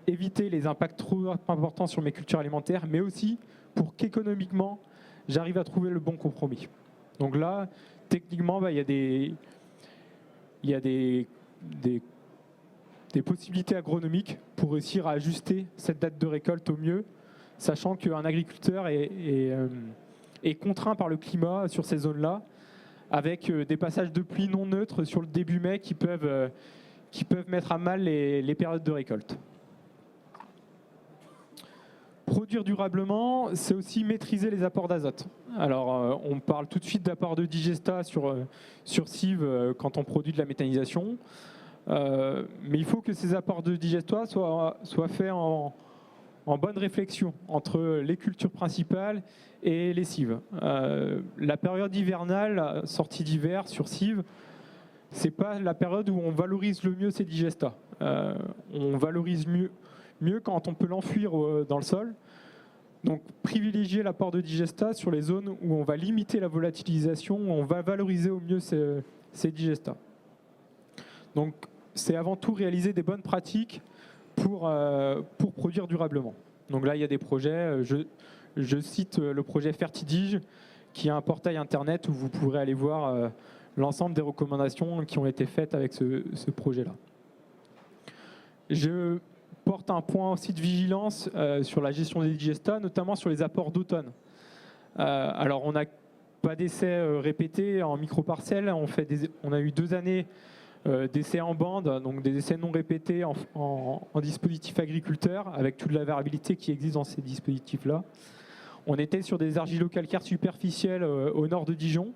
éviter les impacts trop importants sur mes cultures alimentaires, mais aussi pour qu'économiquement, j'arrive à trouver le bon compromis. Donc là, techniquement, il y a des possibilités agronomiques pour réussir à ajuster cette date de récolte au mieux, sachant qu'un agriculteur est contraint par le climat sur ces zones-là, avec des passages de pluie non neutres sur le début mai qui peuvent mettre à mal les périodes de récolte. Produire durablement, c'est aussi maîtriser les apports d'azote. Alors, on parle tout de suite d'apport de digestat sur cive quand on produit de la méthanisation, mais il faut que ces apports de digestat soient faits en en bonne réflexion entre les cultures principales et les cives. La période hivernale, sortie d'hiver sur cives, c'est pas la période où on valorise le mieux ces digestats. On valorise mieux quand on peut l'enfuir dans le sol. Donc privilégier l'apport de digestats sur les zones où on va limiter la volatilisation, où on va valoriser au mieux ces digestats. Donc c'est avant tout réaliser des bonnes pratiques pour produire durablement. Donc là, il y a des projets, je cite le projet Fertidige, qui est un portail internet où vous pourrez aller voir l'ensemble des recommandations qui ont été faites avec ce projet-là. Je porte un point aussi de vigilance sur la gestion des digestats, notamment sur les apports d'automne. Alors, on n'a pas d'essais répétés en microparcelles. On a eu 2 années d'essais en bande, donc des essais non répétés en dispositif agriculteur, avec toute la variabilité qui existe dans ces dispositifs-là. On était sur des argilo-calcaires superficiels au nord de Dijon.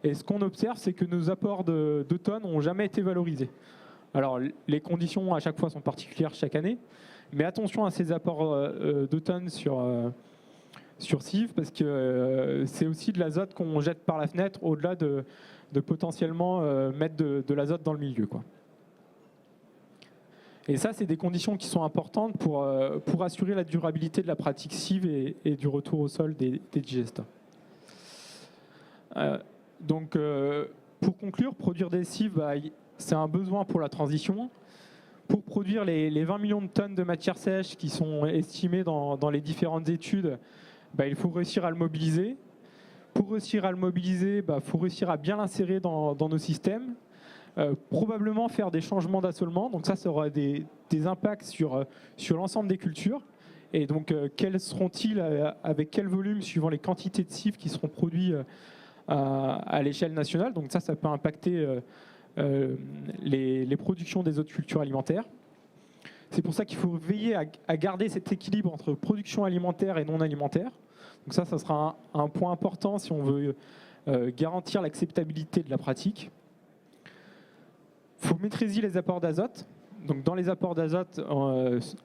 Et ce qu'on observe, c'est que nos apports d'automne n'ont jamais été valorisés. Alors, les conditions à chaque fois sont particulières chaque année, mais attention à ces apports d'automne sur cives, parce que c'est aussi de l'azote qu'on jette par la fenêtre, au-delà de potentiellement mettre de l'azote dans le milieu, quoi. Et ça, c'est des conditions qui sont importantes pour assurer la durabilité de la pratique cive et du retour au sol des digestats. Donc, pour conclure, produire des cives, c'est un besoin pour la transition. Pour produire les 20 millions de tonnes de matière sèche qui sont estimées dans les différentes études, il faut réussir à le mobiliser. Pour réussir à le mobiliser, faut réussir à bien l'insérer dans nos systèmes. Probablement faire des changements d'assolement. Donc ça aura des impacts sur l'ensemble des cultures. Et donc, quels seront-ils, avec quel volume, suivant les quantités de cives qui seront produits à l'échelle nationale. Donc ça peut impacter les productions des autres cultures alimentaires. C'est pour ça qu'il faut veiller à garder cet équilibre entre production alimentaire et non alimentaire. Donc ça sera un point important si on veut garantir l'acceptabilité de la pratique. Il faut maîtriser les apports d'azote. Donc dans les apports d'azote,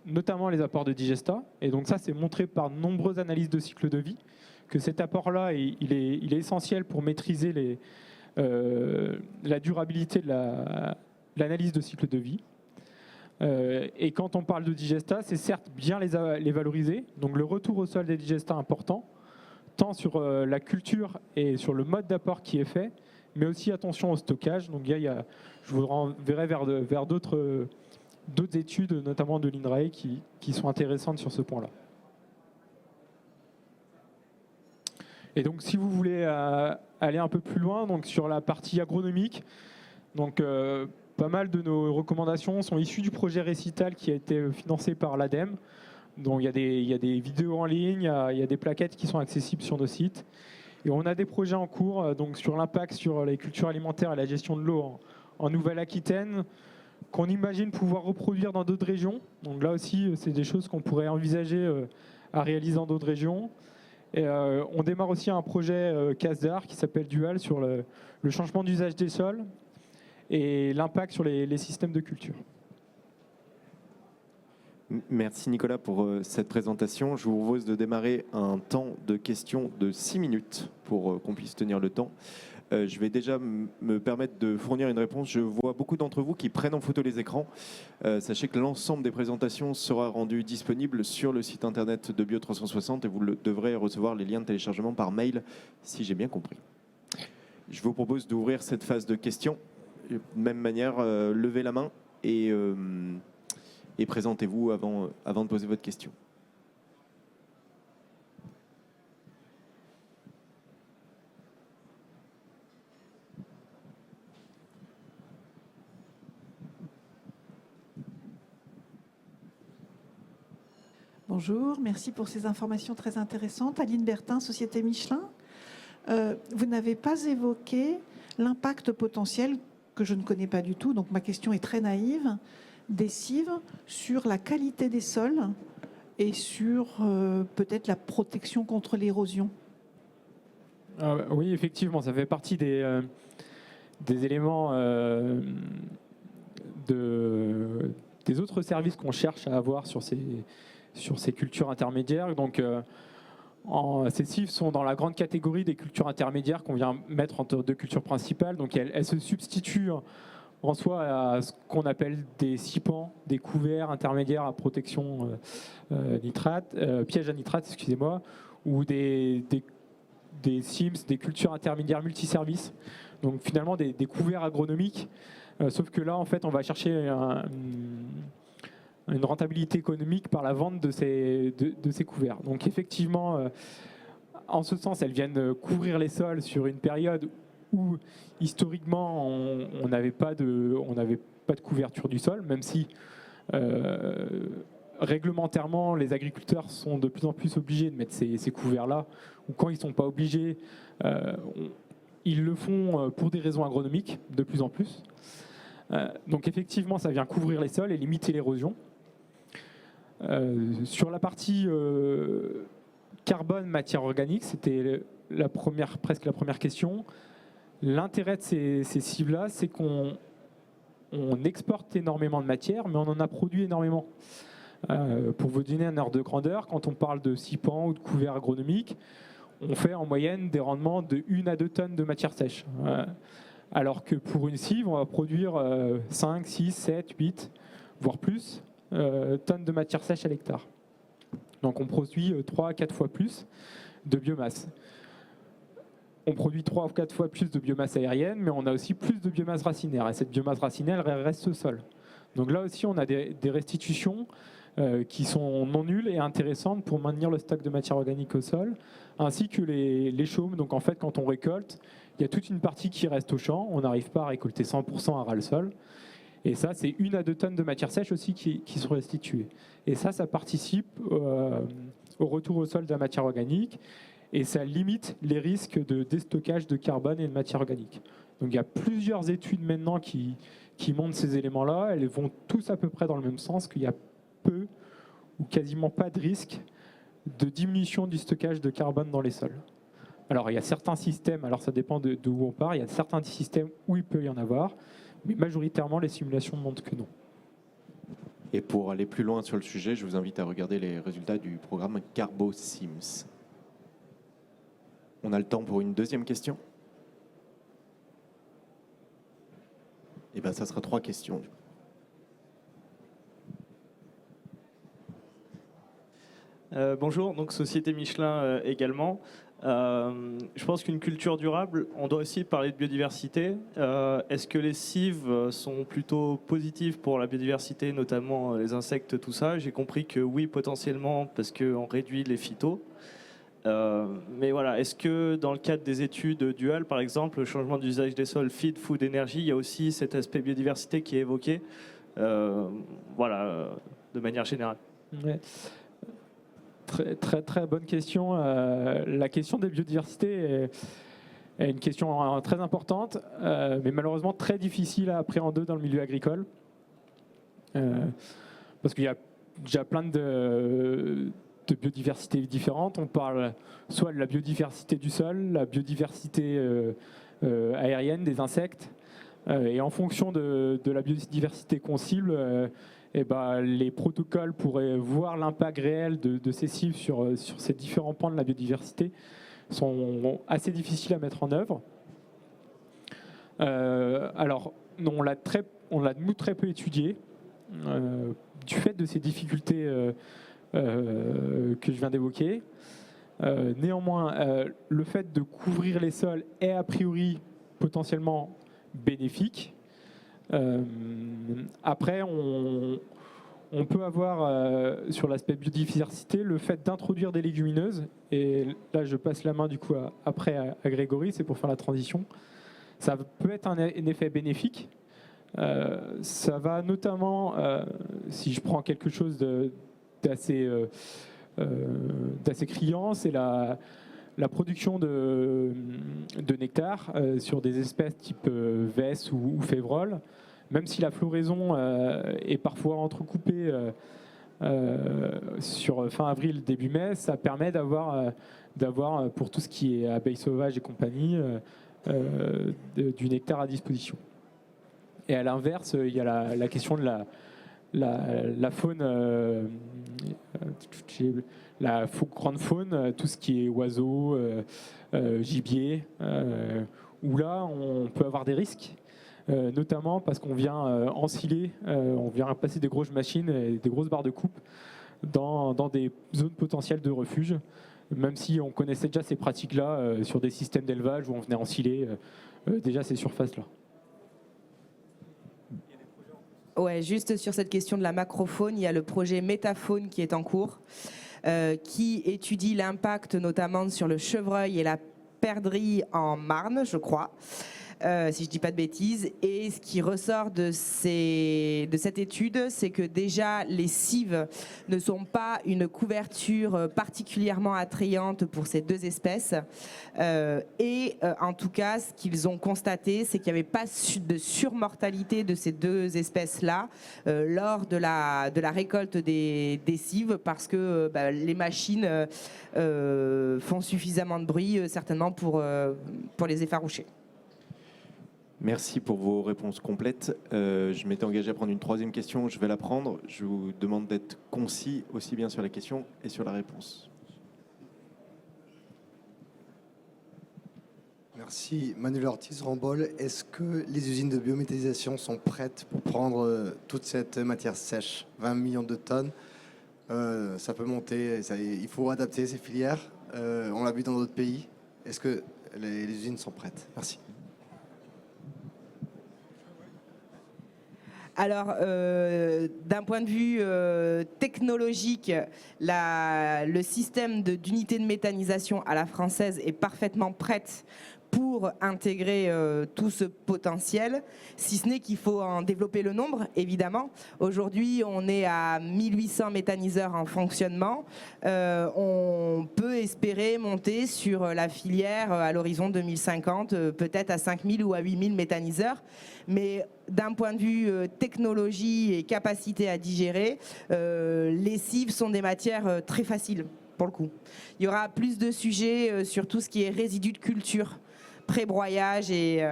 notamment les apports de digestats. Et donc ça, c'est montré par de nombreuses analyses de cycle de vie, que cet apport-là, il est essentiel pour maîtriser la durabilité de l'analyse de cycle de vie. Et quand on parle de digestats, c'est certes bien les valoriser. Donc le retour au sol des digestats est important, tant sur la culture et sur le mode d'apport qui est fait, mais aussi attention au stockage. Donc je vous renverrai vers d'autres études, notamment de l'INRAE, qui sont intéressantes sur ce point-là. Et donc, si vous voulez aller un peu plus loin, donc sur la partie agronomique, donc pas mal de nos recommandations sont issues du projet Récital qui a été financé par l'ADEME. Donc, il y a des vidéos en ligne, il y a des plaquettes qui sont accessibles sur nos sites. Et on a des projets en cours donc sur l'impact sur les cultures alimentaires et la gestion de l'eau en Nouvelle-Aquitaine, qu'on imagine pouvoir reproduire dans d'autres régions. Donc là aussi, c'est des choses qu'on pourrait envisager à réaliser dans d'autres régions. Et on démarre aussi un projet CASDAR qui s'appelle Dual sur le changement d'usage des sols et l'impact sur les systèmes de culture. Merci Nicolas pour cette présentation. Je vous propose de démarrer un temps de questions de 6 minutes pour qu'on puisse tenir le temps. Je vais déjà me permettre de fournir une réponse. Je vois beaucoup d'entre vous qui prennent en photo les écrans. Sachez que l'ensemble des présentations sera rendu disponible sur le site internet de Bio360 et vous devrez recevoir les liens de téléchargement par mail, si j'ai bien compris. Je vous propose d'ouvrir cette phase de questions. De même manière, levez la main et présentez-vous avant de poser votre question. Bonjour, merci pour ces informations très intéressantes. Aline Bertin, Société Michelin. Vous n'avez pas évoqué l'impact potentiel, que je ne connais pas du tout, donc ma question est très naïve, des cives sur la qualité des sols et sur peut-être la protection contre l'érosion. Oui, effectivement, ça fait partie des éléments des autres services qu'on cherche à avoir sur sur ces cultures intermédiaires. Donc, ces cives sont dans la grande catégorie des cultures intermédiaires qu'on vient mettre entre deux cultures principales. Donc, elles se substituent en soi à ce qu'on appelle des cipants, des couverts intermédiaires à protection piège à nitrate, excusez-moi, ou des CIMS, des cultures intermédiaires multiservices. Donc finalement des couverts agronomiques, sauf que là en fait on va chercher une rentabilité économique par la vente de ces couverts. Donc effectivement, en ce sens, elles viennent couvrir les sols sur une période où historiquement on n'avait pas de couverture du sol, même si réglementairement les agriculteurs sont de plus en plus obligés de mettre ces couverts-là, ou quand ils ne sont pas obligés, ils le font pour des raisons agronomiques de plus en plus. Donc effectivement, ça vient couvrir les sols et limiter l'érosion. Sur la partie carbone, matière organique, c'était presque la première question. L'intérêt de ces cibles-là, c'est qu'on exporte énormément de matière, mais on en a produit énormément. Pour vous donner un ordre de grandeur, quand on parle de cipants ou de couverts agronomiques, on fait en moyenne des rendements de 1 à 2 tonnes de matière sèche. Alors que pour une cive, on va produire 5, 6, 7, 8, voire plus tonnes de matière sèche à l'hectare. Donc on produit 3 à 4 fois plus de biomasse. On produit 3 ou 4 fois plus de biomasse aérienne, mais on a aussi plus de biomasse racinaire. Et cette biomasse racinaire, elle reste au sol. Donc là aussi, on a des restitutions qui sont non nulles et intéressantes pour maintenir le stock de matière organique au sol, ainsi que les chaumes. Donc en fait, quand on récolte, il y a toute une partie qui reste au champ. On n'arrive pas à récolter 100% à ras le sol. Et ça, c'est 1 à 2 tonnes de matière sèche aussi qui sont restituées. Et ça participe au retour au sol de la matière organique. Et ça limite les risques de déstockage de carbone et de matière organique. Donc il y a plusieurs études maintenant qui montrent ces éléments-là. Elles vont tous à peu près dans le même sens, qu'il y a peu ou quasiment pas de risque de diminution du stockage de carbone dans les sols. Alors il y a certains systèmes, alors ça dépend d'où on part, il y a certains systèmes où il peut y en avoir, mais majoritairement les simulations montrent que non. Et pour aller plus loin sur le sujet, je vous invite à regarder les résultats du programme CarboSims. On a le temps pour une deuxième question. Et bien, ça sera 3 questions. Bonjour, donc Société Michelin également. Je pense qu'une culture durable, on doit aussi parler de biodiversité. Est-ce que les cives sont plutôt positives pour la biodiversité, notamment les insectes, tout ça? J'ai compris que oui, potentiellement, parce qu'on réduit les phytos. Mais voilà, est-ce que dans le cadre des études duales, par exemple, le changement d'usage des sols, feed, food, énergie, il y a aussi cet aspect biodiversité qui est évoqué, voilà, de manière générale? Ouais. Très bonne question. La question des biodiversités est une question très importante, mais malheureusement très difficile à appréhender dans le milieu agricole, parce qu'il y a déjà plein de biodiversité différentes. On parle soit de la biodiversité du sol, la biodiversité aérienne des insectes, et en fonction de la biodiversité qu'on cible, les protocoles pourraient voir l'impact réel de ces cibles sur ces différents pans de la biodiversité sont assez difficiles à mettre en œuvre. Alors, on l'a nous très peu étudié du fait de ces difficultés que je viens d'évoquer. Néanmoins, le fait de couvrir les sols est a priori potentiellement bénéfique. Après, on peut avoir sur l'aspect biodiversité le fait d'introduire des légumineuses, et là je passe la main du coup après à Grégory, c'est pour faire la transition. Ça peut être un effet bénéfique. Ça va notamment, si je prends quelque chose d'assez criant, c'est la production de nectar sur des espèces type vesse ou févrole. Même si la floraison est parfois entrecoupée sur fin avril, début mai, ça permet d'avoir pour tout ce qui est abeilles sauvages et compagnie, du nectar à disposition. Et à l'inverse, il y a la question de la faune la grande faune, tout ce qui est oiseaux, gibier, où là on peut avoir des risques, notamment parce qu'on vient ensiler, on vient passer des grosses machines et des grosses barres de coupe dans des zones potentielles de refuge, même si on connaissait déjà ces pratiques-là sur des systèmes d'élevage où on venait ensiler déjà ces surfaces-là. Ouais, juste sur cette question de la macrofaune, il y a le projet Métafaune qui est en cours, qui étudie l'impact notamment sur le chevreuil et la perdrix en Marne, je crois, si je ne dis pas de bêtises. Et ce qui ressort de cette étude, c'est que déjà les cives ne sont pas une couverture particulièrement attrayante pour ces deux espèces. En tout cas, ce qu'ils ont constaté, c'est qu'il n'y avait pas de surmortalité de ces deux espèces-là lors de la récolte des cives, parce que les machines font suffisamment de bruit, certainement pour les effaroucher. Merci pour vos réponses complètes. Je m'étais engagé à prendre une troisième question. Je vais la prendre. Je vous demande d'être concis aussi bien sur la question et sur la réponse. Merci. Manuel Ortiz, Rambol. Est-ce que les usines de biométhanisation sont prêtes pour prendre toute cette matière sèche, 20 millions de tonnes? Ça peut monter. Il faut adapter ces filières. On l'a vu dans d'autres pays. Est-ce que les usines sont prêtes? Merci. Alors, d'un point de vue technologique, le système d'unité de méthanisation à la française est parfaitement prête pour intégrer tout ce potentiel, si ce n'est qu'il faut en développer le nombre, évidemment. Aujourd'hui, on est à 1800 méthaniseurs en fonctionnement. On peut espérer monter sur la filière à l'horizon 2050, peut-être à 5000 ou à 8000 méthaniseurs. Mais d'un point de vue technologie et capacité à digérer, les cives sont des matières très faciles, pour le coup. Il y aura plus de sujets sur tout ce qui est résidus de culture, pré-broyage et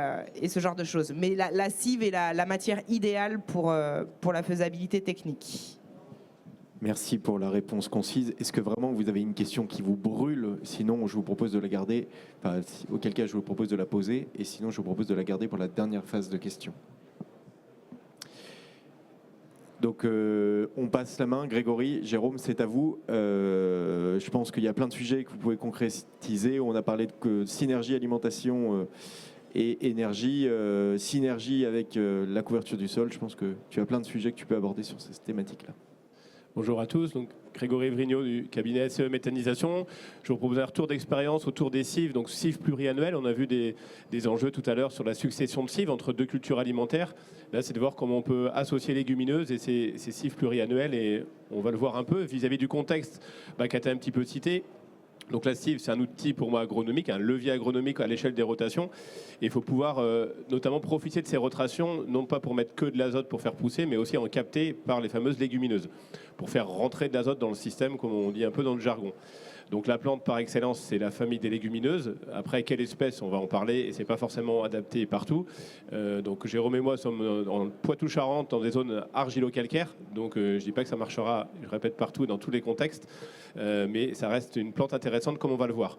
ce genre de choses. Mais la cive est la matière idéale pour la faisabilité technique. Merci pour la réponse concise. Est-ce que vraiment vous avez une question qui vous brûle? Sinon, je vous propose de la garder. Enfin, auquel cas, je vous propose de la poser. Et sinon, je vous propose de la garder pour la dernière phase de questions. Donc, on passe la main. Grégory, Jérôme, c'est à vous. Je pense qu'il y a plein de sujets que vous pouvez concrétiser. On a parlé de synergie alimentation et énergie, synergie avec la couverture du sol. Je pense que tu as plein de sujets que tu peux aborder sur ces thématiques-là. Bonjour à tous, donc Grégory Vrignot du cabinet SE Méthanisation. Je vous propose un retour d'expérience autour des cives, donc cives pluriannuelles. On a vu des enjeux tout à l'heure sur la succession de cives entre deux cultures alimentaires. Là, c'est de voir comment on peut associer légumineuses et ces cives pluriannuelles, et on va le voir un peu vis-à-vis du contexte qu'a été un petit peu cité. Donc la cive, c'est un outil pour moi agronomique, un levier agronomique à l'échelle des rotations. Et il faut pouvoir notamment profiter de ces rotations, non pas pour mettre que de l'azote pour faire pousser, mais aussi en capter par les fameuses légumineuses, pour faire rentrer de l'azote dans le système, comme on dit un peu dans le jargon. Donc la plante par excellence, c'est la famille des légumineuses. Après, quelle espèce, on va en parler, et c'est pas forcément adapté partout. Donc Jérôme et moi sommes en Poitou-Charentes, dans des zones argilo-calcaires. Donc je dis pas que ça marchera, je répète, partout, dans tous les contextes, mais ça reste une plante intéressante, comme on va le voir.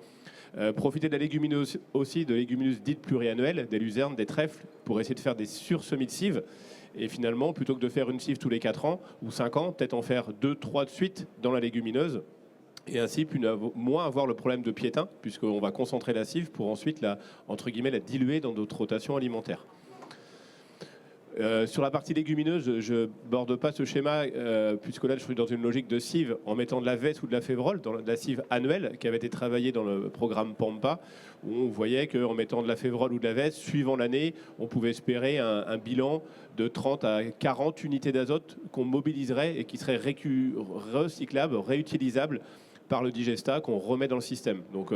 Profiter de la légumineuse aussi, de légumineuses dites pluriannuelles, des luzernes, des trèfles, pour essayer de faire des sursemis de cives. Et finalement, plutôt que de faire une cive tous les 4 ans ou 5 ans, peut-être en faire 2, 3 de suite dans la légumineuse. Et ainsi, moins avoir le problème de piétin, puisqu'on va concentrer la cive pour ensuite la diluer dans d'autres rotations alimentaires. Sur la partie légumineuse, je ne borde pas ce schéma, puisque là, je suis dans une logique de cive en mettant de la veste ou de la févrole, dans la cive annuelle qui avait été travaillée dans le programme Pampa, où on voyait qu'en mettant de la févrole ou de la veste, suivant l'année, on pouvait espérer un bilan de 30 à 40 unités d'azote qu'on mobiliserait et qui serait recyclable, réutilisable par le digestat qu'on remet dans le système. Donc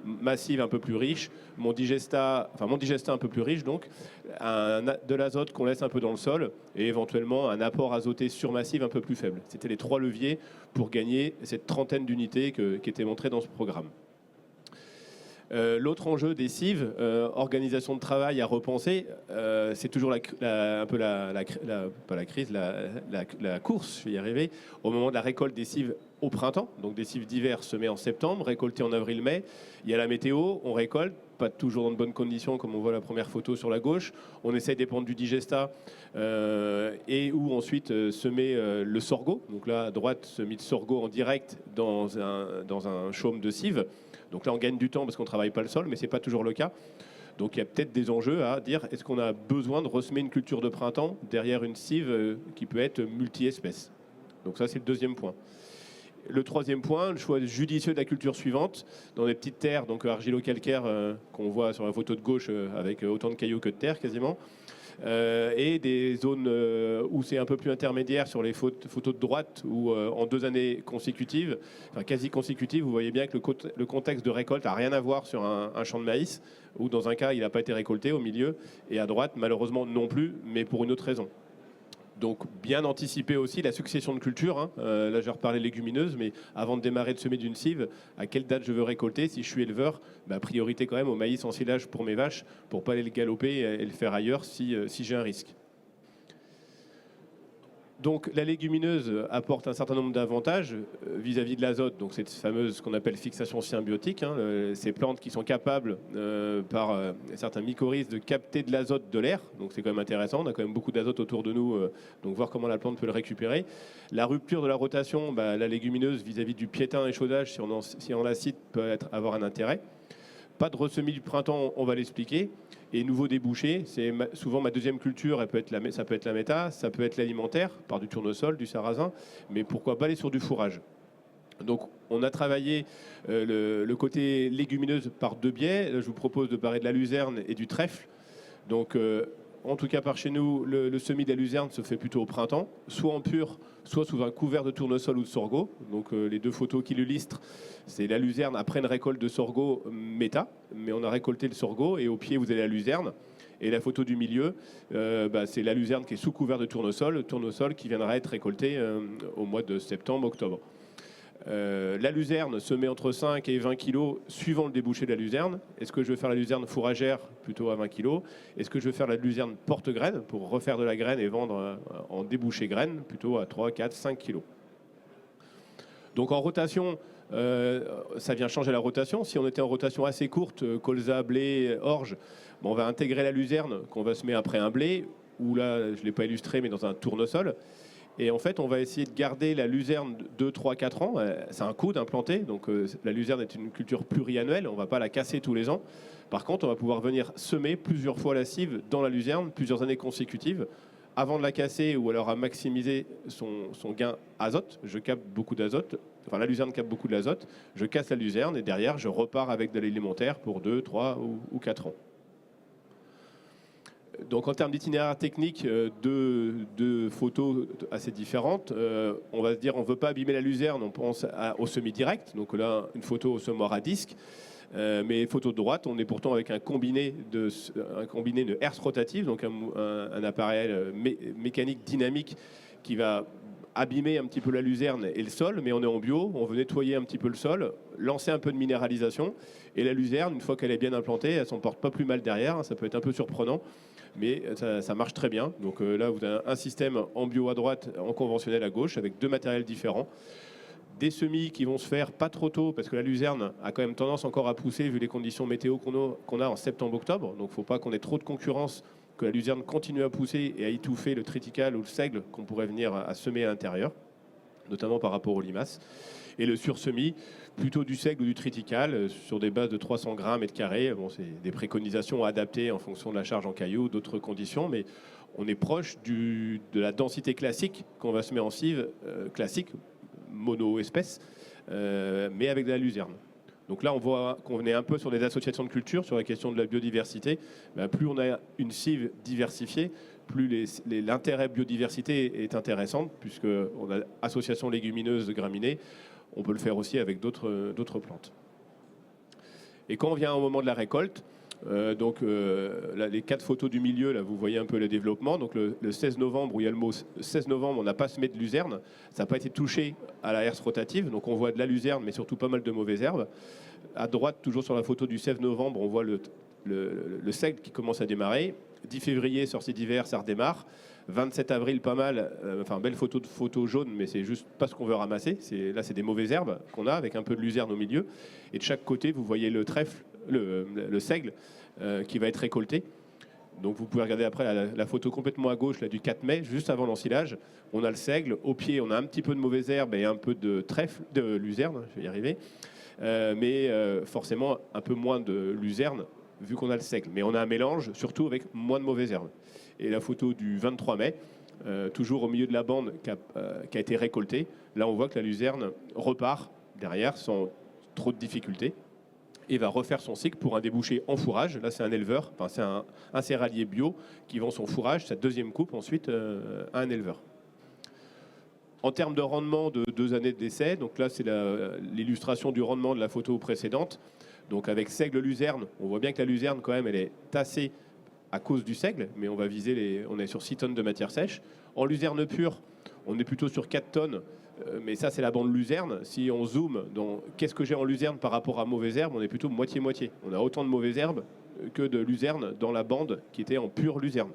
massive un peu plus riche, mon digestat un peu plus riche, donc de l'azote qu'on laisse un peu dans le sol et éventuellement un apport azoté sur massive un peu plus faible. C'était les 3 leviers pour gagner cette trentaine d'unités qui étaient montrées dans ce programme. L'autre enjeu des cives, organisation de travail à repenser, c'est toujours un peu pas la crise, la course, je vais y arriver, au moment de la récolte des cives au printemps, donc des cives d'hiver semées en septembre, récoltées en avril-mai. Il y a la météo, on récolte, pas toujours dans de bonnes conditions, comme on voit la première photo sur la gauche. On essaye de dépendre du digestat et où ensuite semer le sorgho. Donc là, à droite, semis de sorgho en direct dans un chaume de cives. Donc là, on gagne du temps parce qu'on ne travaille pas le sol, mais ce n'est pas toujours le cas. Donc il y a peut-être des enjeux à dire, est-ce qu'on a besoin de ressemer une culture de printemps derrière une cive qui peut être multi-espèces? Donc ça, c'est le deuxième point. Le troisième point, le choix judicieux de la culture suivante, dans les petites terres, donc argilo-calcaires qu'on voit sur la photo de gauche avec autant de cailloux que de terre quasiment, et des zones où c'est un peu plus intermédiaire sur les photos de droite, où en 2 années consécutives, enfin quasi consécutives, vous voyez bien que le contexte de récolte n'a rien à voir sur un champ de maïs, où dans un cas il n'a pas été récolté au milieu, et à droite malheureusement non plus, mais pour une autre raison. Donc bien anticiper aussi la succession de cultures. Hein. Là, j'ai reparlé légumineuses, mais avant de démarrer de semer d'une cive, à quelle date je veux récolter? Si je suis éleveur, priorité quand même au maïs en silage pour mes vaches, pour ne pas aller le galoper et le faire ailleurs si j'ai un risque. Donc la légumineuse apporte un certain nombre d'avantages vis-à-vis de l'azote. Donc cette fameuse, ce qu'on appelle fixation symbiotique, hein, ces plantes qui sont capables par certains mycorhizes de capter de l'azote de l'air. Donc c'est quand même intéressant. On a quand même beaucoup d'azote autour de nous. Donc voir comment la plante peut le récupérer. La rupture de la rotation, la légumineuse vis-à-vis du piétin échaudage, si on la cite, peut avoir un intérêt. Pas de ressemis du printemps, on va l'expliquer. Et nouveau débouché, c'est souvent ma deuxième culture, ça peut être la méta, ça peut être l'alimentaire, par du tournesol, du sarrasin, mais pourquoi pas aller sur du fourrage. Donc on a travaillé le côté légumineuse par 2 biais. Je vous propose de parler de la luzerne et du trèfle. Donc en tout cas par chez nous, le semis de la luzerne se fait plutôt au printemps, soit en pur, soit sous un couvert de tournesol ou de sorgho. Donc les 2 photos qui l'illustrent, c'est la luzerne après une récolte de sorgho méta, mais on a récolté le sorgho et au pied vous avez la luzerne. Et la photo du milieu, c'est la luzerne qui est sous couvert de tournesol, le tournesol qui viendra être récolté au mois de septembre-octobre. La luzerne se met entre 5 et 20 kg suivant le débouché de la luzerne. Est-ce que je vais faire la luzerne fourragère plutôt à 20 kg? Est-ce que je vais faire la luzerne porte-graine pour refaire de la graine et vendre en débouché graine plutôt à 3, 4, 5 kg? Donc en rotation, ça vient changer la rotation. Si on était en rotation assez courte, colza, blé, orge, on va intégrer la luzerne qu'on va semer après un blé, ou là, je ne l'ai pas illustré, mais dans un tournesol. Et en fait, on va essayer de garder la luzerne 2, 3, 4 ans. C'est un coût d'implanter. Donc la luzerne est une culture pluriannuelle. On ne va pas la casser tous les ans. Par contre, on va pouvoir venir semer plusieurs fois la cive dans la luzerne, plusieurs années consécutives, avant de la casser ou alors à maximiser son gain azote. Je capte beaucoup d'azote. Enfin, la luzerne capte beaucoup de l'azote. Je casse la luzerne et derrière, je repars avec de l'alimentaire pour 2, 3 ou 4 ans. Donc en termes d'itinéraire technique, 2 photos assez différentes. On va se dire on ne veut pas abîmer la luzerne, on pense au semis direct. Donc là, une photo au semoir à disque. Mais photo de droite, on est pourtant avec un combiné de herse rotative, donc un appareil mécanique dynamique qui va abîmer un petit peu la luzerne et le sol, mais on est en bio, on veut nettoyer un petit peu le sol, lancer un peu de minéralisation, et la luzerne, une fois qu'elle est bien implantée, elle ne s'en porte pas plus mal derrière, ça peut être un peu surprenant, mais ça marche très bien. Donc là, vous avez un système en bio à droite, en conventionnel à gauche, avec 2 matériels différents. Des semis qui vont se faire pas trop tôt, parce que la luzerne a quand même tendance encore à pousser, vu les conditions météo qu'on a en septembre-octobre, donc il ne faut pas qu'on ait trop de concurrence, que la luzerne continue à pousser et à étouffer le triticale ou le seigle qu'on pourrait venir à semer à l'intérieur, notamment par rapport aux limaces. Et le sursemis, plutôt du seigle ou du triticale, sur des bases de 300 grammes mètre carré. Bon, c'est des préconisations adaptées en fonction de la charge en cailloux, d'autres conditions, mais on est proche de la densité classique qu'on va semer en cive, classique, mono-espèce, mais avec de la luzerne. Donc là, on voit qu'on est un peu sur des associations de culture, sur la question de la biodiversité. Plus on a une cive diversifiée, plus l'intérêt biodiversité est intéressant, puisqu'on a association légumineuse de graminées. On peut le faire aussi avec d'autres plantes. Et quand on vient au moment de la récolte, Les 4 photos du milieu, là, vous voyez un peu le développement. Donc le 16 novembre, où il y a le mot 16 novembre, on n'a pas semé de luzerne. Ça n'a pas été touché à la herse rotative. Donc on voit de la luzerne, mais surtout pas mal de mauvaises herbes. À droite, toujours sur la photo du 16 novembre, on voit le seigle qui commence à démarrer. 10 février, sortie d'hiver, ça redémarre. 27 avril, pas mal. Belle photo jaune, mais c'est juste pas ce qu'on veut ramasser. Là, c'est des mauvaises herbes qu'on a, avec un peu de luzerne au milieu. Et de chaque côté, vous voyez le trèfle, le seigle, qui va être récolté. Donc vous pouvez regarder après la photo complètement à gauche là, du 4 mai, juste avant l'ensilage. On a le seigle. Au pied, on a un petit peu de mauvaises herbes et un peu de trèfle, de luzerne, je vais y arriver. Forcément, un peu moins de luzerne, vu qu'on a le seigle. Mais on a un mélange, surtout avec moins de mauvaises herbes. Et la photo du 23 mai, toujours au milieu de la bande qui a été récoltée. Là, on voit que la luzerne repart derrière sans trop de difficultés et va refaire son cycle pour un débouché en fourrage. Là, c'est un éleveur, c'est un céréalier bio qui vend son fourrage, sa deuxième coupe ensuite à un éleveur. En termes de rendement de 2 années de décès, donc là, c'est l'illustration du rendement de la photo précédente. Donc avec seigle luzerne, on voit bien que la luzerne, quand même, elle est tassée à cause du seigle, mais on va viser on est sur 6 tonnes de matière sèche. En luzerne pure, on est plutôt sur 4 tonnes, mais ça c'est la bande luzerne. Si on zoome dans qu'est-ce que j'ai en luzerne par rapport à mauvaises herbes, on est plutôt moitié-moitié. On a autant de mauvaises herbes que de luzerne dans la bande qui était en pure luzerne.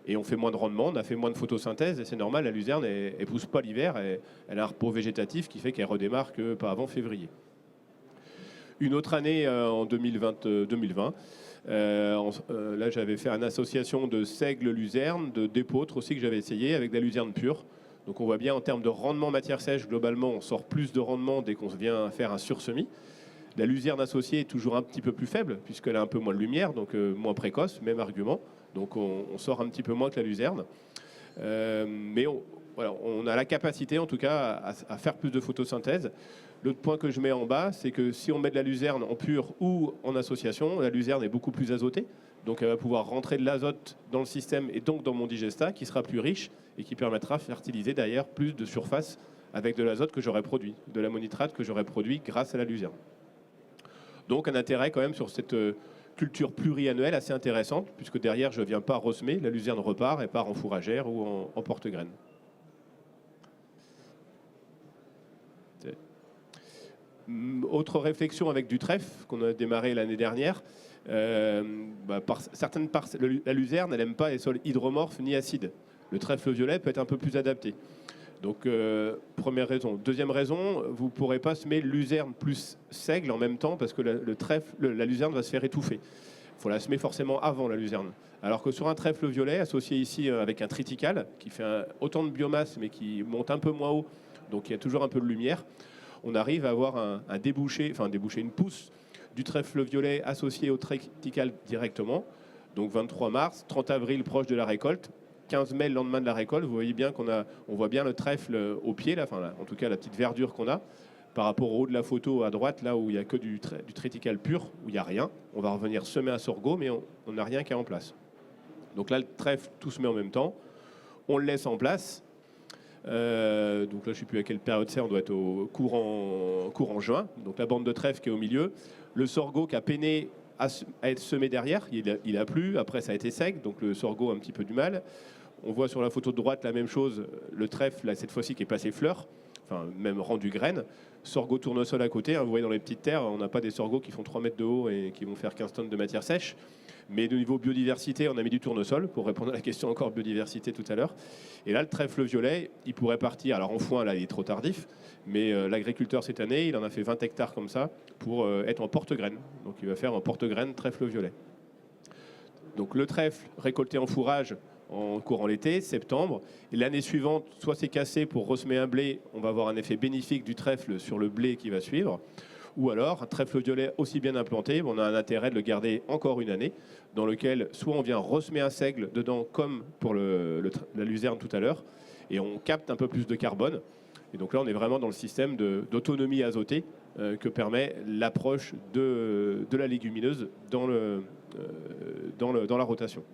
Et on fait moins de rendement, on a fait moins de photosynthèse, et c'est normal, la luzerne, elle ne pousse pas l'hiver, elle a un repos végétatif qui fait qu'elle redémarre que pas avant février. Une autre année en 2020, là, j'avais fait une association de seigle luzerne, de dépôtre aussi que j'avais essayé avec de la luzerne pure. Donc on voit bien en termes de rendement matière sèche, globalement, on sort plus de rendement dès qu'on vient faire un sursemis. La luzerne associée est toujours un petit peu plus faible puisqu'elle a un peu moins de lumière, donc moins précoce, même argument. Donc on sort un petit peu moins que la luzerne. Mais on a la capacité en tout cas à faire plus de photosynthèse. L'autre point que je mets en bas, c'est que si on met de la luzerne en pure ou en association, la luzerne est beaucoup plus azotée. Donc elle va pouvoir rentrer de l'azote dans le système et donc dans mon digestat qui sera plus riche et qui permettra de fertiliser d'ailleurs plus de surface avec de l'azote que j'aurais produit, de l'ammonitrate que j'aurais produit grâce à la luzerne. Donc un intérêt quand même sur cette culture pluriannuelle assez intéressante puisque derrière je ne viens pas ressemer, la luzerne repart et part en fourragère ou en porte-graines. Autre réflexion avec du trèfle qu'on a démarré l'année dernière. La luzerne, elle n'aime pas les sols hydromorphes ni acides. Le trèfle violet peut être un peu plus adapté. Donc, première raison. Deuxième raison, vous ne pourrez pas semer luzerne plus seigle en même temps parce que la luzerne va se faire étouffer. Il faut la semer forcément avant la luzerne. Alors que sur un trèfle violet, associé ici avec un triticale, qui fait autant de biomasse mais qui monte un peu moins haut, donc il y a toujours un peu de lumière, on arrive à avoir un débouché, une pousse du trèfle violet associé au triticale directement. Donc 23 mars, 30 avril proche de la récolte, 15 mai le lendemain de la récolte, vous voyez bien on voit bien le trèfle au pied, là, en tout cas la petite verdure qu'on a, par rapport au haut de la photo à droite, là où il n'y a que du triticale pur, où il n'y a rien. On va revenir semer un sorgho, mais on n'a rien qui est en place. Donc là, le trèfle, tout se met en même temps. On le laisse en place. Donc là, je ne sais plus à quelle période c'est, on doit être au courant juin. Donc la bande de trèfle qui est au milieu. Le sorgho qui a peiné à être semé derrière, il a plu, après ça a été sec, donc le sorgho a un petit peu du mal. On voit sur la photo de droite la même chose, le trèfle, là, cette fois-ci, qui est passé fleur, même rendu graine. Sorgho tournesol à côté, vous voyez dans les petites terres, on n'a pas des sorghos qui font 3 mètres de haut et qui vont faire 15 tonnes de matière sèche. Mais de niveau biodiversité, on a mis du tournesol, pour répondre à la question encore biodiversité tout à l'heure. Et là, le trèfle violet, il pourrait partir, alors en foin, là, il est trop tardif, mais l'agriculteur, cette année, il en a fait 20 hectares comme ça, pour être en porte-graine. Donc il va faire en porte-graine trèfle violet. Donc le trèfle récolté en fourrage en courant l'été, septembre. Et l'année suivante, soit c'est cassé pour ressemer un blé, on va avoir un effet bénéfique du trèfle sur le blé qui va suivre. Ou alors, un trèfle violet aussi bien implanté, on a un intérêt de le garder encore une année, dans lequel soit on vient ressemer un seigle dedans, comme pour la luzerne tout à l'heure, et on capte un peu plus de carbone. Et donc là, on est vraiment dans le système d'autonomie azotée que permet l'approche de la légumineuse dans la rotation.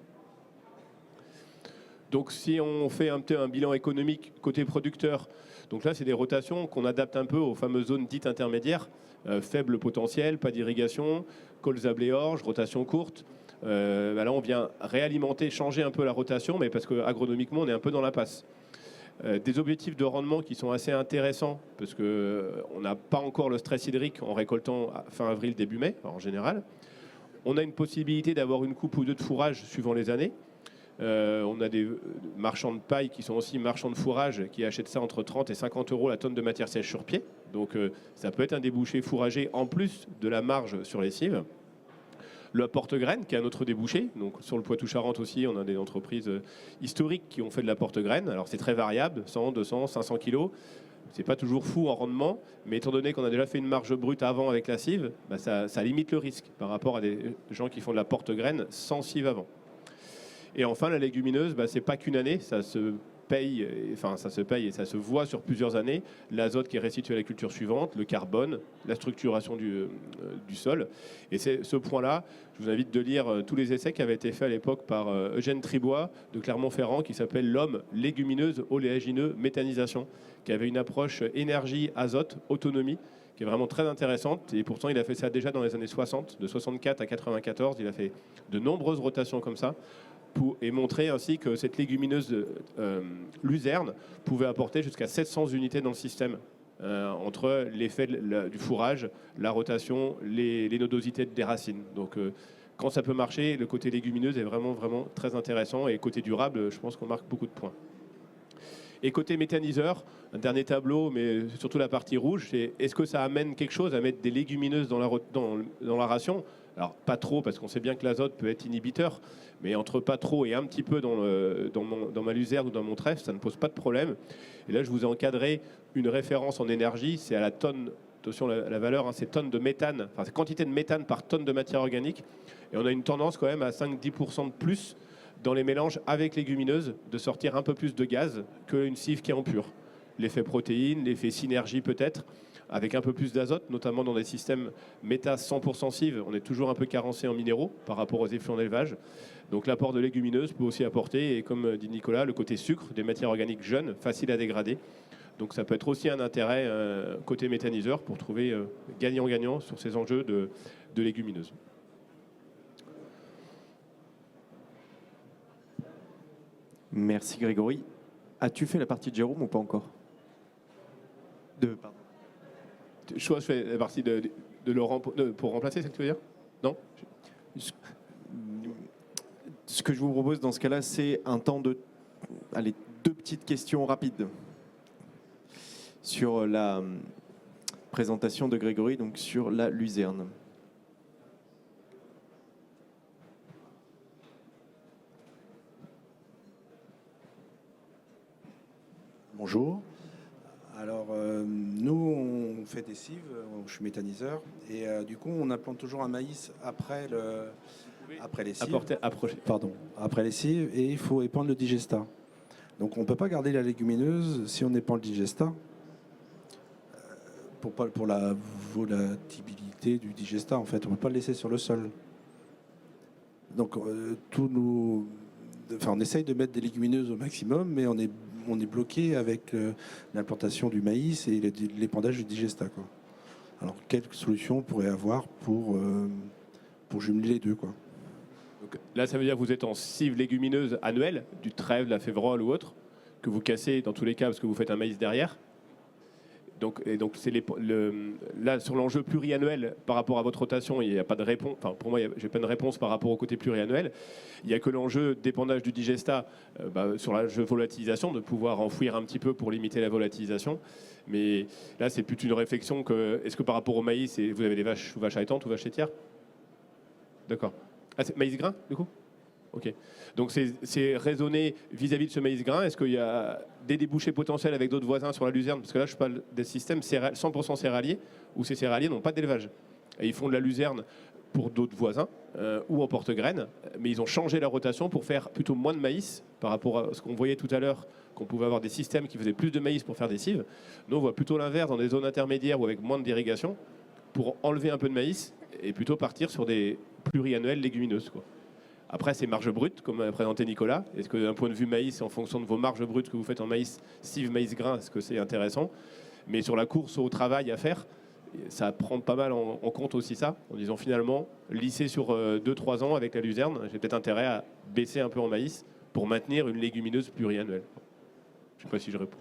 Donc si on fait un bilan économique côté producteur, donc là c'est des rotations qu'on adapte un peu aux fameuses zones dites intermédiaires. faible potentiel, pas d'irrigation, colza blé orge, rotation courte. Là, on vient réalimenter, changer un peu la rotation, mais parce qu'agronomiquement, on est un peu dans la passe. Des objectifs de rendement qui sont assez intéressants, parce qu'on n'a pas encore le stress hydrique en récoltant fin avril, début mai, en général. On a une possibilité d'avoir une coupe ou deux de fourrage suivant les années. On a des marchands de paille qui sont aussi marchands de fourrage qui achètent ça entre 30 et 50 euros la tonne de matière sèche sur pied. Donc ça peut être un débouché fourragé en plus de la marge sur les cives. Le porte-graine qui est un autre débouché. Donc sur le Poitou-Charentes aussi, on a des entreprises historiques qui ont fait de la porte-graine. Alors c'est très variable, 100, 200, 500 kilos. C'est pas toujours fou en rendement, mais étant donné qu'on a déjà fait une marge brute avant avec la cive, bah ça limite le risque par rapport à des gens qui font de la porte-graine sans cive avant. Et enfin, la légumineuse, bah, c'est pas qu'une année, ça se paye, enfin ça se paye et ça se voit sur plusieurs années. L'azote qui est restitué à la culture suivante, le carbone, la structuration du sol. Et c'est ce point-là, je vous invite de lire tous les essais qui avaient été faits à l'époque par Eugène Tribois de Clermont-Ferrand, qui s'appelle L'homme, légumineuse, oléagineux, méthanisation, qui avait une approche énergie, azote, autonomie, qui est vraiment très intéressante. Et pourtant, il a fait ça déjà dans les années 60, de 64 à 94. Il a fait de nombreuses rotations comme ça, et montrer ainsi que cette légumineuse luzerne pouvait apporter jusqu'à 700 unités dans le système, entre l'effet du fourrage, la rotation, les nodosités des racines. Donc quand ça peut marcher, le côté légumineuse est vraiment, vraiment très intéressant. Et côté durable, je pense qu'on marque beaucoup de points. Et côté méthaniseur, un dernier tableau, mais surtout la partie rouge, c'est est-ce que ça amène quelque chose à mettre des légumineuses dans la ration ? Alors pas trop, parce qu'on sait bien que l'azote peut être inhibiteur, mais entre pas trop et un petit peu dans ma luzerne ou dans mon trèfle, ça ne pose pas de problème. Et là, je vous ai encadré une référence en énergie, c'est à la tonne, attention la valeur, hein, c'est tonne de méthane, enfin c'est quantité de méthane par tonne de matière organique. Et on a une tendance quand même à 5-10% de plus dans les mélanges avec légumineuses, de sortir un peu plus de gaz qu'une cive qui est en pur. L'effet protéine, l'effet synergie peut-être, avec un peu plus d'azote, notamment dans des systèmes méta 100% cive, on est toujours un peu carencé en minéraux par rapport aux effluents d'élevage. Donc l'apport de légumineuses peut aussi apporter, et comme dit Nicolas, le côté sucre des matières organiques jeunes, faciles à dégrader. Donc ça peut être aussi un intérêt côté méthaniseur pour trouver gagnant-gagnant sur ces enjeux de légumineuses. Merci Grégory. As-tu fait la partie de Jérôme ou pas encore? Pardon. Je fais la partie de Laurent pour remplacer, c'est ce que tu veux dire? Non? Ce que je vous propose dans ce cas-là, c'est un temps de... Allez, 2 petites questions rapides sur la présentation de Grégory, donc sur la luzerne. Bonjour. Alors, nous, on fait des cives, je suis méthaniseur, et du coup, on implante toujours un maïs après les cives. Après les cives, et il faut épandre le digesta. Donc, on ne peut pas garder la légumineuse si on épand le digesta, pour la volatilité du digesta, en fait. On ne peut pas le laisser sur le sol. Donc, on essaye de mettre des légumineuses au maximum, mais on est bloqué avec l'implantation du maïs et l'épandage du digesta, quoi. Alors, quelle solution on pourrait avoir pour jumeler les deux, quoi? Donc, là, ça veut dire que vous êtes en cive légumineuse annuelle, du trèfle, de la févrole ou autre, que vous cassez dans tous les cas parce que vous faites un maïs derrière. Donc c'est là, sur l'enjeu pluriannuel par rapport à votre rotation, il n'y a pas de réponse. Enfin, pour moi, je n'ai pas de réponse par rapport au côté pluriannuel. Il n'y a que l'enjeu d'épandage du digesta sur l'enjeu volatilisation, de pouvoir enfouir un petit peu pour limiter la volatilisation. Mais là, c'est plutôt une réflexion que est-ce que par rapport au maïs, vous avez des vaches allaitantes ou vaches laitières? D'accord. Ah, c'est maïs grain, du coup? Ok. Donc c'est raisonné vis-à-vis de ce maïs grain. Est-ce qu'il y a des débouchés potentiels avec d'autres voisins sur la luzerne? Parce que là, je parle des systèmes 100% céréaliers, où ces céréaliers n'ont pas d'élevage. Et ils font de la luzerne pour d'autres voisins ou en porte-graines, mais ils ont changé la rotation pour faire plutôt moins de maïs par rapport à ce qu'on voyait tout à l'heure, qu'on pouvait avoir des systèmes qui faisaient plus de maïs pour faire des cives. Nous, on voit plutôt l'inverse dans des zones intermédiaires ou avec moins d'irrigation, pour enlever un peu de maïs et plutôt partir sur des pluriannuels légumineuses, quoi. Après, c'est marge brute, comme a présenté Nicolas. Est-ce que d'un point de vue maïs, en fonction de vos marges brutes que vous faites en maïs, cive, maïs grain, est-ce que c'est intéressant? Mais sur la course au travail à faire, ça prend pas mal en compte aussi ça, en disant finalement, lisser sur 2-3 ans avec la luzerne, j'ai peut-être intérêt à baisser un peu en maïs pour maintenir une légumineuse pluriannuelle. Je ne sais pas si je réponds.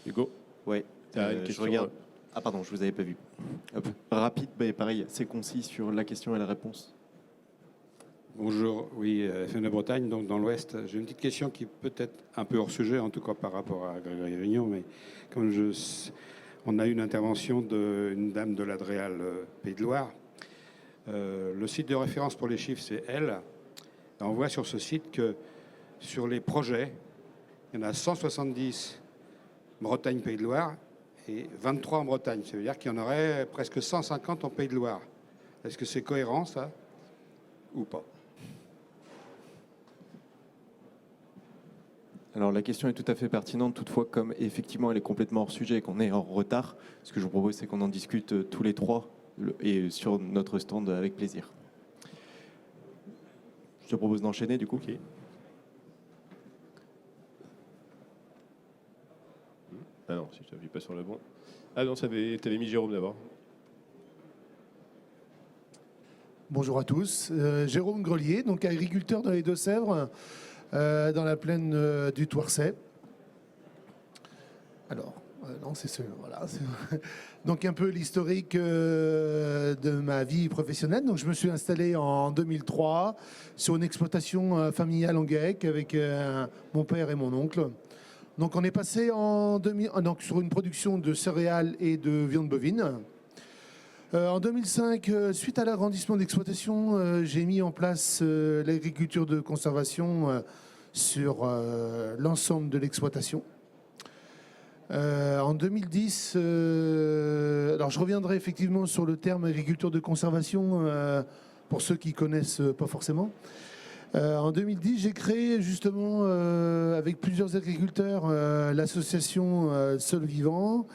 Hugo, ouais, une question, je regarde. Ah pardon, je vous avais pas vu. Hop. Rapide, mais pareil, c'est concis sur la question et la réponse. Bonjour, oui, FNE Bretagne, donc dans l'Ouest. J'ai une petite question qui peut être un peu hors sujet, en tout cas par rapport à Grégory Vrignon, mais comme on a eu une intervention d'une dame de l'Adréal Pays de Loire. Le site de référence pour les chiffres, c'est elle. Et on voit sur ce site que sur les projets, il y en a 170 Bretagne Pays de Loire et 23 en Bretagne. Ça veut dire qu'il y en aurait presque 150 en Pays de Loire. Est-ce que c'est cohérent, ça, ou pas? Alors la question est tout à fait pertinente, toutefois comme effectivement elle est complètement hors sujet et qu'on est en retard, ce que je vous propose c'est qu'on en discute tous les trois et sur notre stand avec plaisir. Je te propose d'enchaîner du coup. Okay. Ah non, si je t'appuie pas sur le bon. Ah non, t'avais mis Jérôme d'abord. Bonjour à tous. Jérôme Grelier, donc agriculteur dans les Deux-Sèvres, dans la plaine du Thouarset. Alors, non, c'est ce. Voilà. Donc, un peu l'historique de ma vie professionnelle. Donc, je me suis installé en 2003 sur une exploitation familiale en GAEC avec mon père et mon oncle. Donc, on est passé donc, sur une production de céréales et de viande bovine. En 2005, suite à l'agrandissement d'exploitation, j'ai mis en place l'agriculture de conservation sur l'ensemble de l'exploitation. En 2010, alors je reviendrai effectivement sur le terme agriculture de conservation pour ceux qui ne connaissent pas forcément. En 2010, j'ai créé justement avec plusieurs agriculteurs l'association Sol Vivant.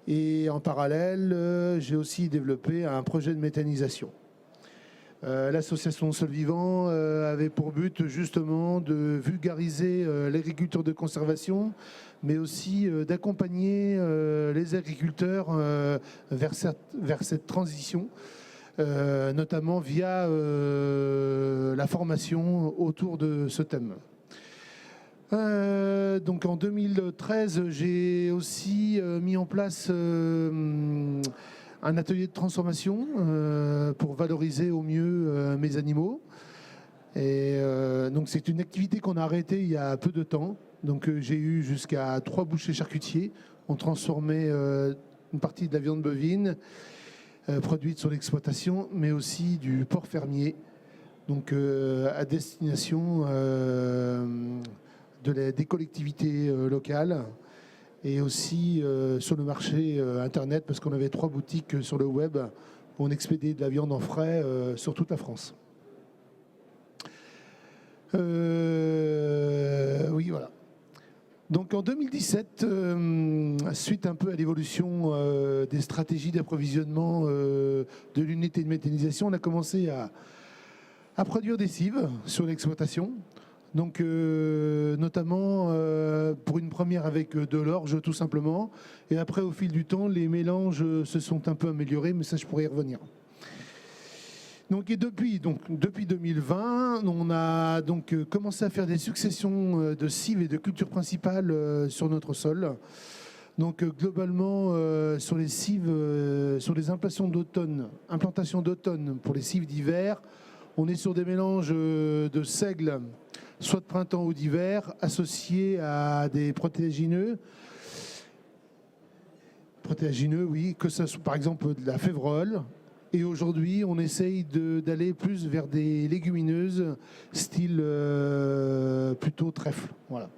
Et en parallèle, j'ai aussi développé un projet de méthanisation. L'association Sol Vivant avait pour but justement de vulgariser l'agriculture de conservation, mais aussi d'accompagner les agriculteurs vers cette transition, notamment via la formation autour de ce thème. Donc en 2013, j'ai aussi mis en place un atelier de transformation pour valoriser au mieux mes animaux. Et donc c'est une activité qu'on a arrêtée il y a peu de temps. Donc j'ai eu jusqu'à 3 bouchers charcutiers. On transformait une partie de la viande bovine produite sur l'exploitation, mais aussi du porc fermier, donc à destination des collectivités locales et aussi sur le marché internet, parce qu'on avait 3 boutiques sur le web où on expédiait de la viande en frais sur toute la France. Oui, voilà. Donc en 2017, suite un peu à l'évolution des stratégies d'approvisionnement de l'unité de méthanisation, on a commencé à produire des cives sur l'exploitation. Donc notamment pour une première avec de l'orge tout simplement. Et après au fil du temps, les mélanges se sont un peu améliorés, mais ça je pourrais y revenir. Donc, et depuis 2020, on a donc commencé à faire des successions de cives et de cultures principales sur notre sol. Donc globalement sur les cives, sur les implantations d'automne pour les cives d'hiver, on est sur des mélanges de seigle, soit de printemps ou d'hiver, associés à des protéagineux. Protéagineux, oui, que ce soit par exemple de la févrole. Et aujourd'hui, on essaye d'aller plus vers des légumineuses, style plutôt trèfle. Voilà.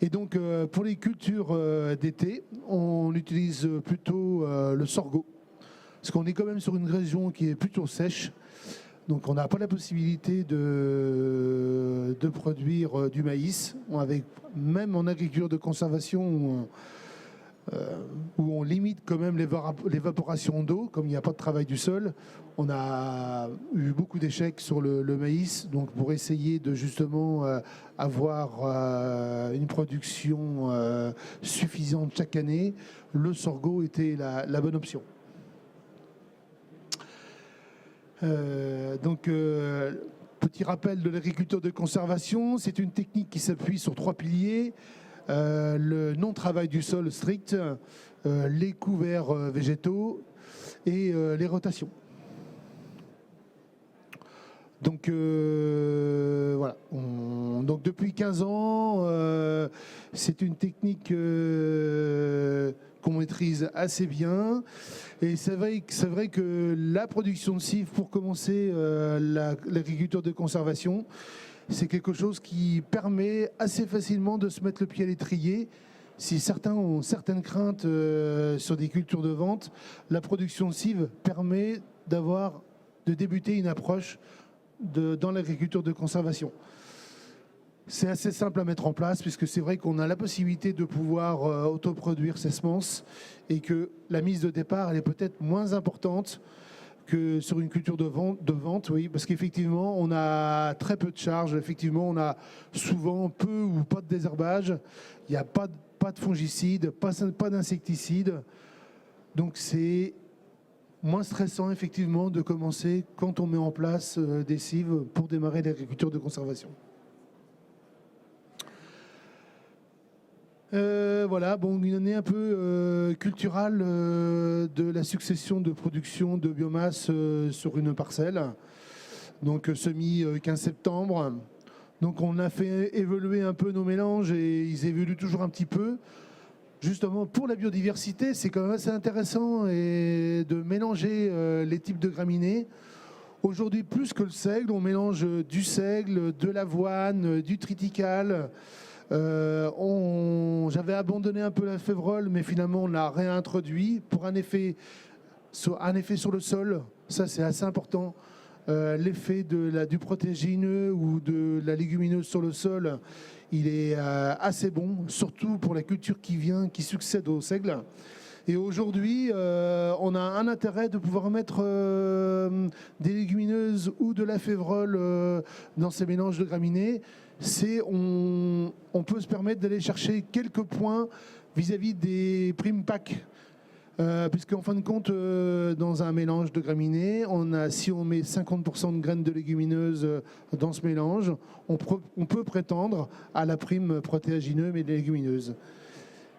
Et donc, pour les cultures d'été, on utilise plutôt le sorgho. Parce qu'on est quand même sur une région qui est plutôt sèche. Donc, on n'a pas la possibilité de produire du maïs. Même en agriculture de conservation, où on limite quand même l'évaporation d'eau, comme il n'y a pas de travail du sol. On a eu beaucoup d'échecs sur le maïs, donc pour essayer de justement avoir une production suffisante chaque année, le sorgho était la bonne option. Petit rappel de l'agriculture de conservation, c'est une technique qui s'appuie sur 3 piliers. Le non-travail du sol strict, les couverts végétaux et les rotations. Donc voilà. Donc depuis 15 ans, c'est une technique qu'on maîtrise assez bien. Et c'est vrai que la production de cives, pour commencer l'agriculture de conservation, c'est quelque chose qui permet assez facilement de se mettre le pied à l'étrier. Si certains ont certaines craintes sur des cultures de vente, la production de cives permet de débuter une approche dans l'agriculture de conservation. C'est assez simple à mettre en place puisque c'est vrai qu'on a la possibilité de pouvoir autoproduire ces semences et que la mise de départ elle est peut-être moins importante que sur une culture de vente, oui, parce qu'effectivement, on a très peu de charges. Effectivement, on a souvent peu ou pas de désherbage. Il n'y a pas de fongicides, pas d'insecticides. Donc, c'est moins stressant, effectivement, de commencer quand on met en place des cives pour démarrer l'agriculture de conservation. Voilà, bon, une année un peu culturelle de la succession de production de biomasse sur une parcelle. Donc semis 15 septembre. Donc on a fait évoluer un peu nos mélanges et ils évoluent toujours un petit peu. Justement pour la biodiversité, c'est quand même assez intéressant et de mélanger les types de graminées. Aujourd'hui, plus que le seigle, on mélange du seigle, de l'avoine, du triticale. J'avais abandonné un peu la févrole, mais finalement on l'a réintroduit pour un effet sur le sol. Ça c'est assez important. L'effet du protéagineux ou de la légumineuse sur le sol, il est assez bon, surtout pour la culture qui succède au seigle. Et aujourd'hui, on a un intérêt de pouvoir mettre des légumineuses ou de la févrole dans ces mélanges de graminées. On peut se permettre d'aller chercher quelques points vis-à-vis des primes PAC. Puisqu'en fin de compte, dans un mélange de graminées, si on met 50% de graines de légumineuses dans ce mélange, on peut prétendre à la prime protéagineux mais des légumineuses.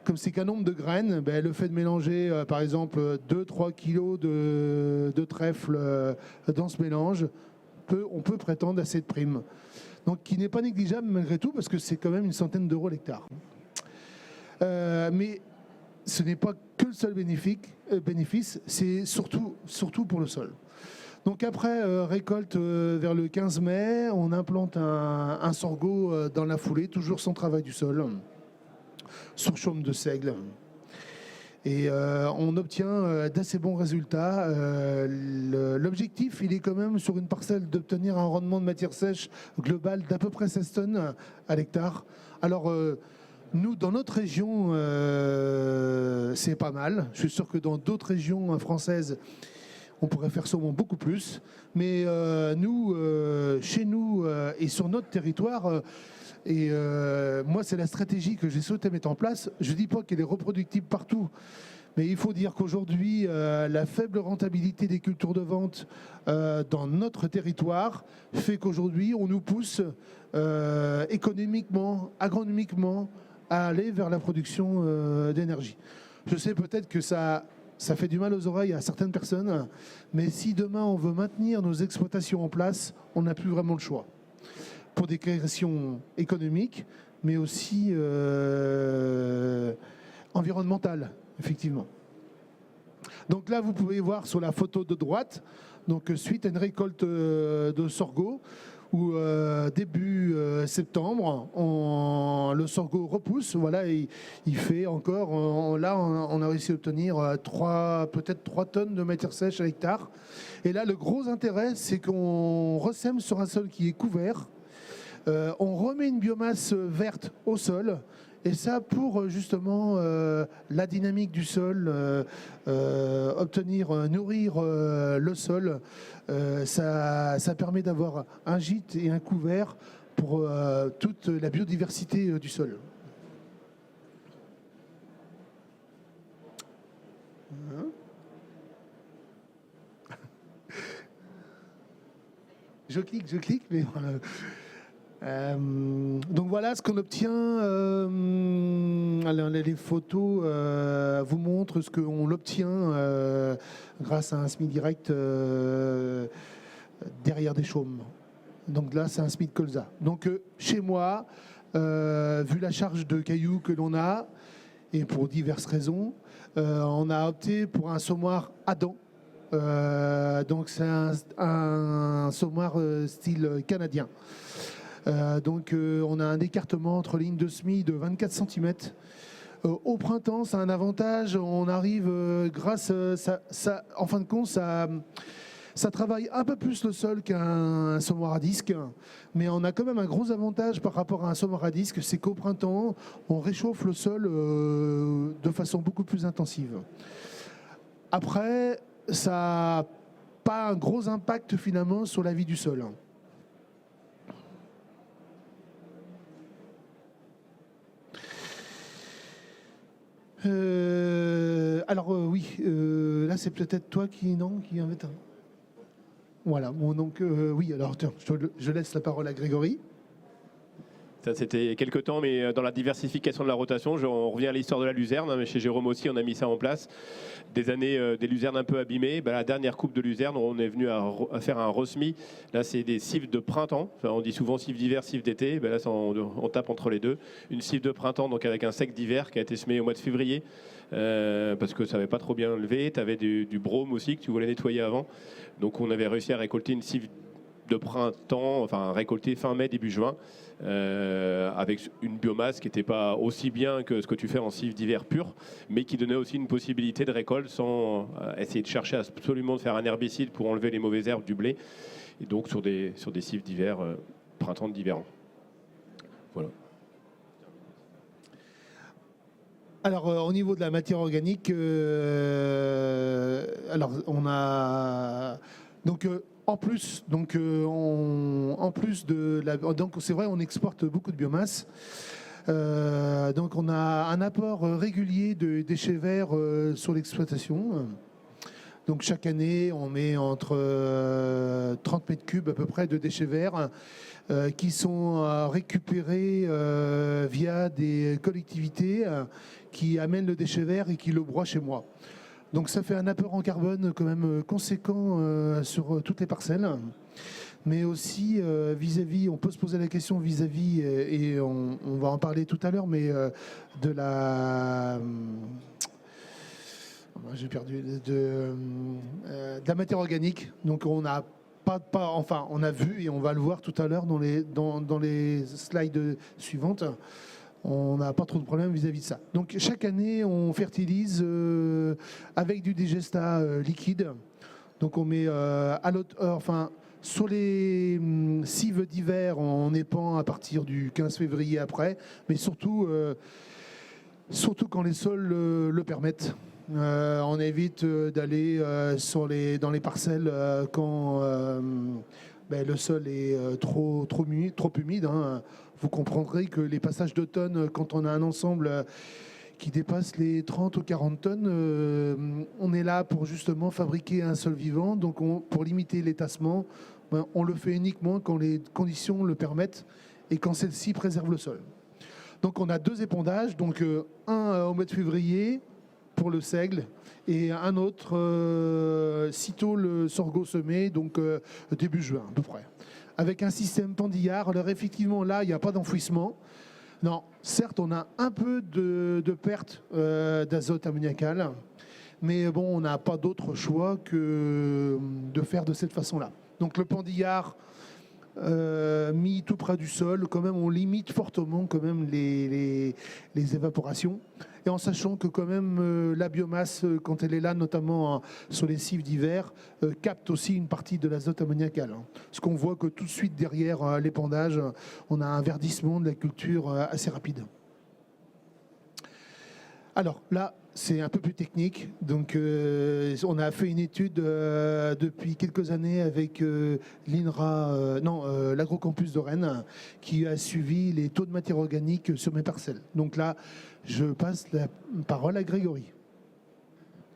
Comme c'est qu'un nombre de graines, le fait de mélanger par exemple 2-3 kilos de trèfle dans ce mélange, on peut prétendre à cette prime. Donc qui n'est pas négligeable malgré tout, parce que c'est quand même une centaine d'euros l'hectare. Mais ce n'est pas que le seul bénéfice, c'est surtout pour le sol. Donc après récolte vers le 15 mai, on implante un sorgho dans la foulée, toujours sans travail du sol, sur chaume de seigle. Et on obtient d'assez bons résultats. L'objectif, il est quand même sur une parcelle d'obtenir un rendement de matière sèche global d'à peu près 16 tonnes à l'hectare. Alors, nous, dans notre région, c'est pas mal. Je suis sûr que dans d'autres régions françaises, on pourrait faire sûrement beaucoup plus. Mais nous, chez nous et sur notre territoire, moi, c'est la stratégie que j'ai souhaité mettre en place. Je ne dis pas qu'elle est reproductible partout, mais il faut dire qu'aujourd'hui, la faible rentabilité des cultures de vente dans notre territoire fait qu'aujourd'hui, on nous pousse économiquement, agronomiquement, à aller vers la production d'énergie. Je sais peut-être que ça fait du mal aux oreilles à certaines personnes, mais si demain on veut maintenir nos exploitations en place, on n'a plus vraiment le choix. Pour des questions économiques, mais aussi environnementales, effectivement. Donc là, vous pouvez voir sur la photo de droite, donc suite à une récolte de sorgho, où début septembre, le sorgho repousse. Voilà, il fait encore. Là, on a réussi à obtenir peut-être 3 tonnes de matière sèche à l'hectare. Et là, le gros intérêt, c'est qu'on ressème sur un sol qui est couvert. On remet une biomasse verte au sol Et ça pour justement la dynamique du sol, nourrir le sol, ça permet d'avoir un gîte et un couvert pour toute la biodiversité du sol. Je clique, mais voilà. Donc voilà ce qu'on obtient. Les photos vous montrent ce qu'on obtient grâce à un SMI direct derrière des chaumes. Donc là, c'est un SMI de colza. Donc chez moi, vu la charge de cailloux que l'on a, et pour diverses raisons, on a opté pour un semoir Adam. Donc c'est un semoir style canadien. Donc on a un écartement entre lignes de semis de 24 cm. Au printemps, c'est un avantage. On arrive grâce, en fin de compte, ça travaille un peu plus le sol qu'un semoir à disque, mais on a quand même un gros avantage par rapport à un semoir à disque, c'est qu'au printemps, on réchauffe le sol de façon beaucoup plus intensive. Après, ça n'a pas un gros impact finalement sur la vie du sol. Oui, là c'est peut-être toi qui invite. Voilà, bon, donc oui, alors tiens, je laisse la parole à Grégory. Ça, c'était quelques temps, mais dans la diversification de la rotation, on revient à l'histoire de la luzerne. Hein, mais chez Jérôme aussi, on a mis ça en place. Des années, des luzernes un peu abîmées. La dernière coupe de luzerne, on est venu à faire un resmi. Là, c'est des cives de printemps. Enfin, on dit souvent cives d'hiver, cives d'été. Là, on tape entre les deux. Une cive de printemps, donc avec un sec d'hiver qui a été semé au mois de février. Parce que ça n'avait pas trop bien levé. Tu avais du brome aussi que tu voulais nettoyer avant. Donc, on avait réussi à récolter une cive de printemps, enfin récoltée fin mai, début juin. Avec une biomasse qui n'était pas aussi bien que ce que tu fais en cive d'hiver pur, mais qui donnait aussi une possibilité de récolte sans essayer de chercher absolument de faire un herbicide pour enlever les mauvaises herbes du blé, et donc sur des cives d'hiver, printemps d'hiver. Voilà. Alors au niveau de la matière organique, alors on a donc en plus, donc c'est vrai, on exporte beaucoup de biomasse. Donc on a un apport régulier de déchets verts sur l'exploitation. Donc chaque année, on met entre 30 mètres cubes à peu près de déchets verts qui sont récupérés via des collectivités qui amènent le déchet vert et qui le broient chez moi. Donc ça fait un apport en carbone quand même conséquent sur toutes les parcelles. Mais aussi vis-à-vis, on peut se poser la question vis-à-vis, et on va en parler tout à l'heure, mais de la... J'ai perdu de la matière organique. Donc on a on a vu et on va le voir tout à l'heure dans les slides suivantes. On n'a pas trop de problèmes vis-à-vis de ça. Donc chaque année, on fertilise avec du digestat liquide. Donc on met sur les cives d'hiver, on épand à partir du 15 février après, mais surtout quand les sols le permettent. On évite d'aller dans les parcelles quand le sol est trop humide. Hein. Vous comprendrez que les passages d'automne, quand on a un ensemble qui dépasse les 30 ou 40 tonnes, on est là pour justement fabriquer un sol vivant. Donc pour limiter les tassements, on le fait uniquement quand les conditions le permettent et quand celles-ci préservent le sol. Donc on a 2 épondages, donc un au mois de février pour le seigle et un autre sitôt le sorgho semé, donc début juin à peu près. Avec un système pendillard. Alors effectivement, là, il n'y a pas d'enfouissement. Non, certes, on a un peu de perte d'azote ammoniacal, mais bon, on n'a pas d'autre choix que de faire de cette façon-là. Donc le pendillard mis tout près du sol, quand même, on limite fortement quand même les évaporations. Et en sachant que quand même la biomasse, quand elle est là, notamment sur les cives d'hiver, capte aussi une partie de l'azote ammoniacal. Hein. Ce qu'on voit que tout de suite derrière l'épandage, on a un verdissement de la culture assez rapide. Alors là, c'est un peu plus technique. Donc, on a fait une étude depuis quelques années avec l'Agrocampus de Rennes, qui a suivi les taux de matière organique sur mes parcelles. Donc là, je passe la parole à Grégory.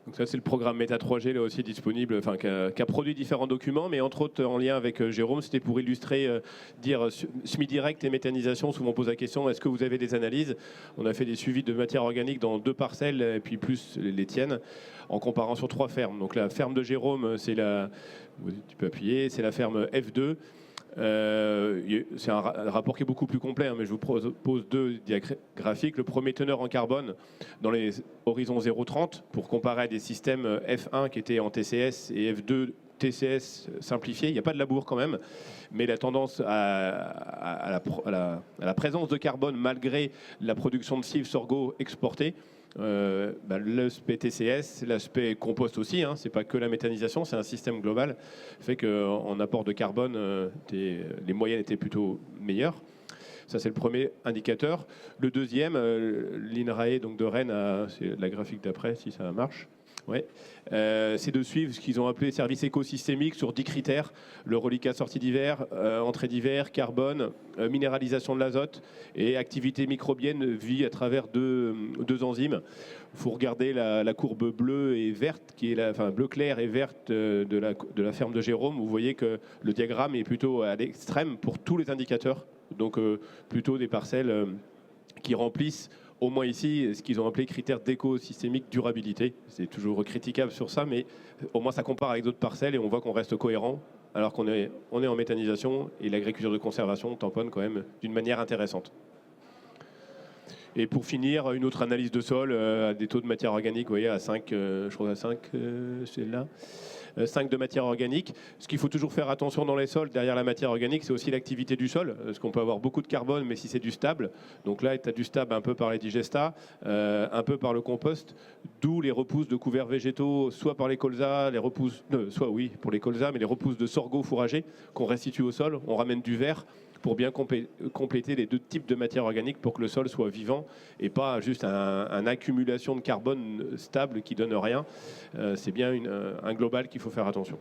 Donc ça, c'est le programme Méta 3G, là aussi disponible, enfin, qui a produit différents documents, mais entre autres en lien avec Jérôme, c'était pour illustrer, dire semi-direct et méthanisation. Souvent on pose la question, est-ce que vous avez des analyses? On a fait des suivis de matière organique dans 2 parcelles, et puis plus les tiennes, en comparant sur 3 fermes. Donc la ferme de Jérôme, c'est tu peux appuyer, c'est la ferme F2. C'est un rapport qui est beaucoup plus complet, hein, mais je vous propose 2 graphiques. Le premier, teneur en carbone dans les horizons 0,30 pour comparer à des systèmes F1 qui étaient en TCS et F2 TCS simplifié. Il n'y a pas de labour quand même, mais la tendance à la présence de carbone malgré la production de cives sorgho exportée. L'aspect TCS, l'aspect compost aussi, hein, c'est pas que la méthanisation, c'est un système global, fait qu'en apport de carbone, les moyennes étaient plutôt meilleures. Ça, c'est le premier indicateur. Le deuxième, l'INRAE donc de Rennes, c'est la graphique d'après, si ça marche. Ouais. C'est de suivre ce qu'ils ont appelé service écosystémique sur 10 critères. Le reliquat sortie d'hiver, entrée d'hiver, carbone, minéralisation de l'azote et activité microbienne vue à travers deux enzymes. Il faut regarder la courbe bleue et verte, qui est bleu clair et verte de la ferme de Jérôme. Vous voyez que le diagramme est plutôt à l'extrême pour tous les indicateurs. Donc plutôt des parcelles qui remplissent au moins ici, ce qu'ils ont appelé critères d'écosystémique durabilité. C'est toujours critiquable sur ça, mais au moins ça compare avec d'autres parcelles et on voit qu'on reste cohérent, alors qu'on est en méthanisation et l'agriculture de conservation tamponne quand même d'une manière intéressante. Et pour finir, une autre analyse de sol, à des taux de matière organique, vous voyez, à 5, je crois à 5, c'est là. 5 de matière organique. Ce qu'il faut toujours faire attention dans les sols, derrière la matière organique, c'est aussi l'activité du sol, parce qu'on peut avoir beaucoup de carbone, mais si c'est du stable, donc là, tu as du stable un peu par les digestats, un peu par le compost, d'où les repousses de couverts végétaux, soit par les colzas, pour les colzas, mais les repousses de sorgho fourragé qu'on restitue au sol, on ramène du verre pour bien compléter les 2 types de matière organique pour que le sol soit vivant et pas juste une accumulation de carbone stable qui donne rien. C'est bien un global qu'il faut faire attention.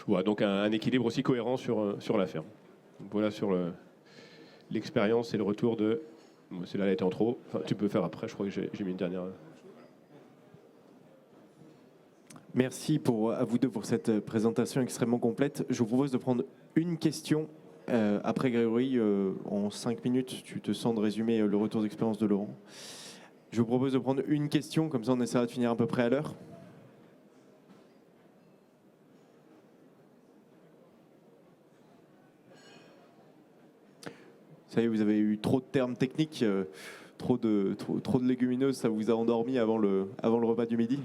Voilà, donc un équilibre aussi cohérent sur la ferme. Donc voilà sur l'expérience et le retour de... Celle-là, elle était en trop. Enfin, tu peux faire après, je crois que j'ai mis une dernière... Merci à vous deux pour cette présentation extrêmement complète. Je vous propose de prendre une question. Après Grégory, en 5 minutes, tu te sens de résumer le retour d'expérience de Laurent. Je vous propose de prendre une question, comme ça on essaiera de finir à peu près à l'heure. Ça y est, vous avez eu trop de termes techniques, trop de légumineuses, ça vous a endormi avant le repas du midi ?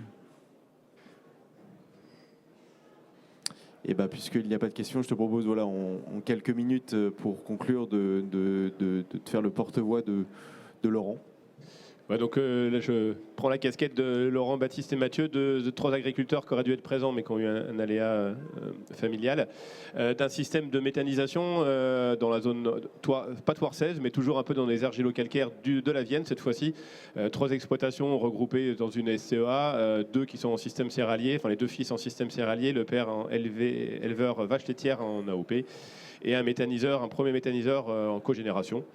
Et puisqu'il n'y a pas de questions, je te propose en quelques minutes pour conclure de te faire le porte-voix de Laurent. Ouais, donc là, je prends la casquette de Laurent, Baptiste et Mathieu, de 3 agriculteurs qui auraient dû être présents mais qui ont eu un aléa familial, d'un système de méthanisation dans la zone, pas Thouars 16, mais toujours un peu dans les argilo-calcaires de la Vienne cette fois-ci. 3 exploitations regroupées dans une SCEA, 2 qui sont en système céréalier, enfin les 2 fils en système céréalier, le père en éleveur vache laitière en AOP, et un premier méthaniseur en cogénération.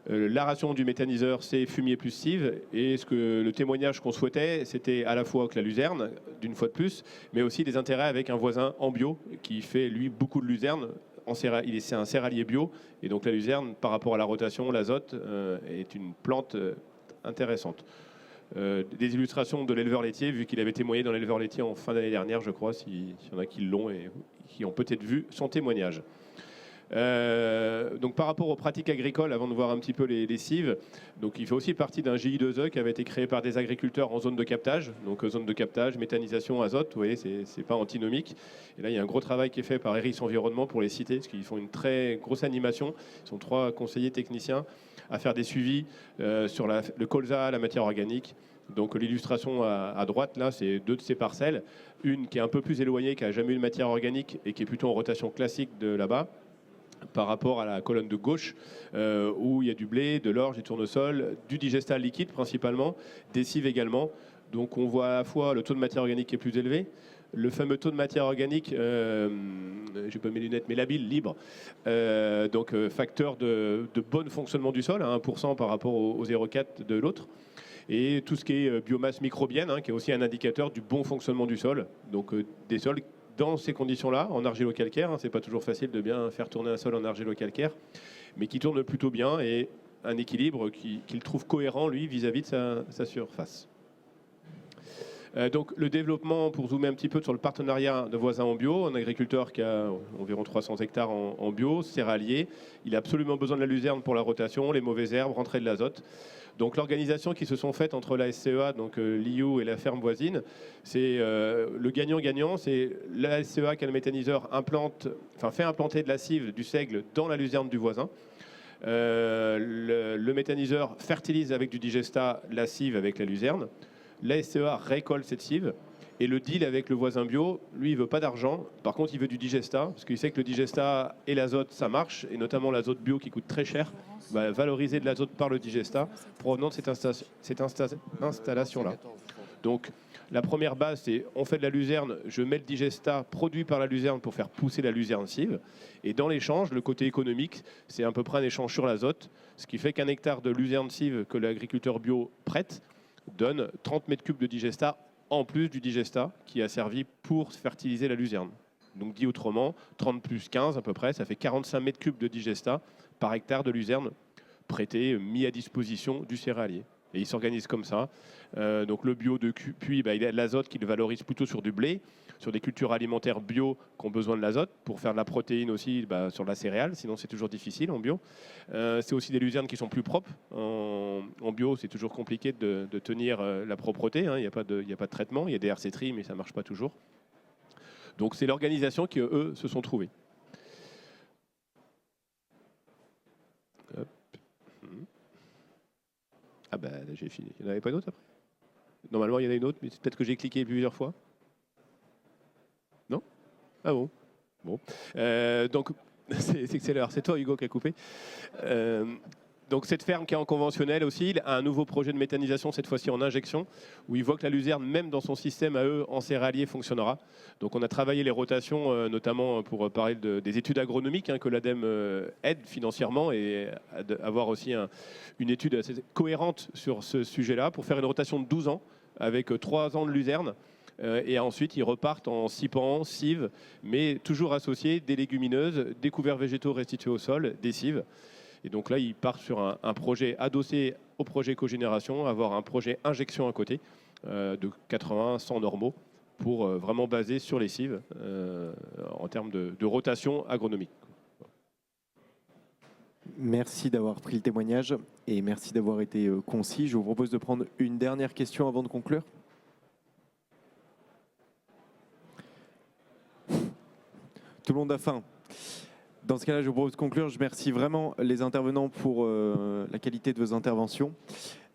La ration du méthaniseur, c'est fumier plus cive. Et le témoignage qu'on souhaitait, c'était à la fois que la luzerne, d'une fois de plus, mais aussi des intérêts avec un voisin en bio qui fait, lui, beaucoup de luzerne. C'est un céréalier bio. Et donc la luzerne, par rapport à la rotation, l'azote, est une plante intéressante. Des illustrations de l'éleveur laitier, vu qu'il avait témoigné dans l'éleveur laitier en fin d'année dernière, je crois, s'il y en a qui l'ont et qui ont peut-être vu son témoignage. Donc par rapport aux pratiques agricoles, avant de voir un petit peu les cives, donc il fait aussi partie d'un GI2E qui avait été créé par des agriculteurs en zone de captage. Donc zone de captage, méthanisation, azote, vous voyez, c'est pas antinomique. Et là, il y a un gros travail qui est fait par Eris Environnement pour les citer, parce qu'ils font une très grosse animation. Ils sont 3 conseillers techniciens à faire des suivis sur le colza, la matière organique. Donc l'illustration à droite, là, c'est 2 de ces parcelles. Une qui est un peu plus éloignée, qui n'a jamais eu de matière organique et qui est plutôt en rotation classique de là-bas. par rapport à la colonne de gauche, où il y a du blé, de l'orge, du tournesol, du digestat liquide principalement, des cives également. Donc on voit à la fois le taux de matière organique qui est plus élevé, le fameux taux de matière organique, j'ai pas mes lunettes, mais labile, libre, donc facteur de bon fonctionnement du sol, à 1% par rapport au 0,4 de l'autre. Et tout ce qui est biomasse microbienne, qui est aussi un indicateur du bon fonctionnement du sol. Donc des sols dans ces conditions-là, en argilo-calcaire, c'est pas toujours facile de bien faire tourner un sol en argilo-calcaire, mais qui tourne plutôt bien et un équilibre qu'il trouve cohérent, lui, vis-à-vis de sa surface. Donc le développement, pour zoomer un petit peu sur le partenariat de voisins en bio, un agriculteur qui a environ 300 hectares en bio, céréalier, il a absolument besoin de la luzerne pour la rotation, les mauvaises herbes, rentrée de l'azote. Donc l'organisation qui se sont faites entre la SCEA, donc l'IU et la ferme voisine, c'est le gagnant-gagnant, c'est la SCEA qui a le méthaniseur fait implanter de la cive, du seigle dans la luzerne du voisin. Le méthaniseur fertilise avec du digestat la cive avec la luzerne. La SCEA récolte cette cive. Et le deal avec le voisin bio, lui, il ne veut pas d'argent. Par contre, il veut du digestat, parce qu'il sait que le digestat et l'azote, ça marche, et notamment l'azote bio qui coûte très cher, va valoriser de l'azote par le digestat provenant de cette installation-là. Donc, la première base, c'est on fait de la luzerne, je mets le digestat produit par la luzerne pour faire pousser la luzerne cive. Et dans l'échange, le côté économique, c'est à peu près un échange sur l'azote, ce qui fait qu'un hectare de luzerne cive que l'agriculteur bio prête donne 30 mètres cubes de digestat en plus du digestat qui a servi pour fertiliser la luzerne. Donc dit autrement, 30 plus 15 à peu près, ça fait 45 mètres cubes de digestat par hectare de luzerne prêté, mis à disposition du céréalier. Et il s'organise comme ça. Donc le bio de puits, il a de l'azote qu'il valorise plutôt sur du blé, sur des cultures alimentaires bio qui ont besoin de l'azote pour faire de la protéine aussi sur la céréale, sinon c'est toujours difficile en bio. C'est aussi des luzernes qui sont plus propres. En bio, c'est toujours compliqué de tenir la propreté, il n'y a pas de traitement, il y a des RC-tri, mais ça ne marche pas toujours. Donc c'est l'organisation qui, eux, se sont trouvés. Hop. Ah bah j'ai fini. Il n'y en avait pas d'autres après? Normalement il y en a une autre, mais peut-être que j'ai cliqué plusieurs fois. Non? Ah bon? Bon. Donc c'est toi Hugo qui a coupé. Donc cette ferme qui est en conventionnel aussi, il a un nouveau projet de méthanisation, cette fois-ci en injection, où il voit que la luzerne, même dans son système à eux, en céréalier, fonctionnera. Donc on a travaillé les rotations, notamment pour parler des études agronomiques, que l'ADEME aide financièrement, et avoir aussi une étude assez cohérente sur ce sujet-là, pour faire une rotation de 12 ans, avec 3 ans de luzerne. Et ensuite, ils repartent en SIPAN, cives, mais toujours associés des légumineuses, des couverts végétaux restitués au sol, des cives. Et donc là, ils partent sur un projet adossé au projet cogénération, avoir un projet injection à côté de 80-100 normaux pour vraiment baser sur les cives en termes de rotation agronomique. Merci d'avoir pris le témoignage et merci d'avoir été concis. Je vous propose de prendre une dernière question avant de conclure. Tout le monde a faim. Dans ce cas-là, je vous propose de conclure. Je remercie vraiment les intervenants pour la qualité de vos interventions.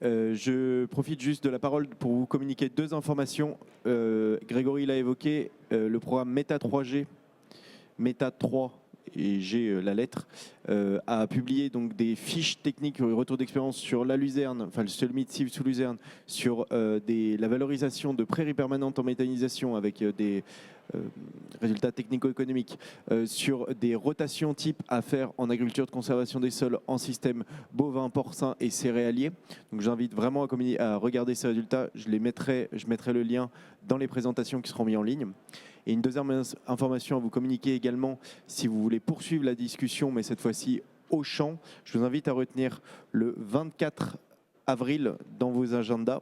Je profite juste de la parole pour vous communiquer 2 informations. Grégory l'a évoqué, le programme META 3G, META 3, et j'ai la lettre, a publié donc des fiches techniques, retour d'expérience sur la luzerne, enfin le semi-cive sous luzerne, sur la valorisation de prairies permanentes en méthanisation avec des résultats technico-économiques, sur des rotations type à faire en agriculture de conservation des sols en système bovin, porcin et céréalier. Donc j'invite vraiment à regarder ces résultats. Je mettrai le lien dans les présentations qui seront mises en ligne. Et une deuxième information à vous communiquer également, si vous voulez poursuivre la discussion, mais cette fois-ci au champ, je vous invite à retenir le 24 avril dans vos agendas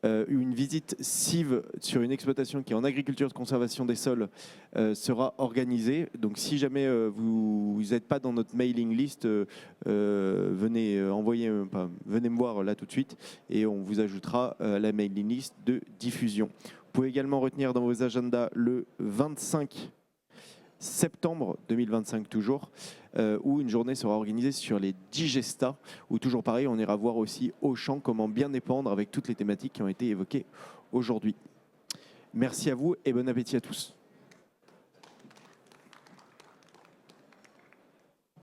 une visite cive sur une exploitation qui est en agriculture de conservation des sols sera organisée. Donc si jamais vous n'êtes pas dans notre mailing list, venez me voir là tout de suite et on vous ajoutera la mailing list de diffusion. Vous pouvez également retenir dans vos agendas le 25 septembre 2025 toujours, où une journée sera organisée sur les digestats, où toujours pareil, on ira voir aussi au champ comment bien épandre avec toutes les thématiques qui ont été évoquées aujourd'hui. Merci à vous et bon appétit à tous.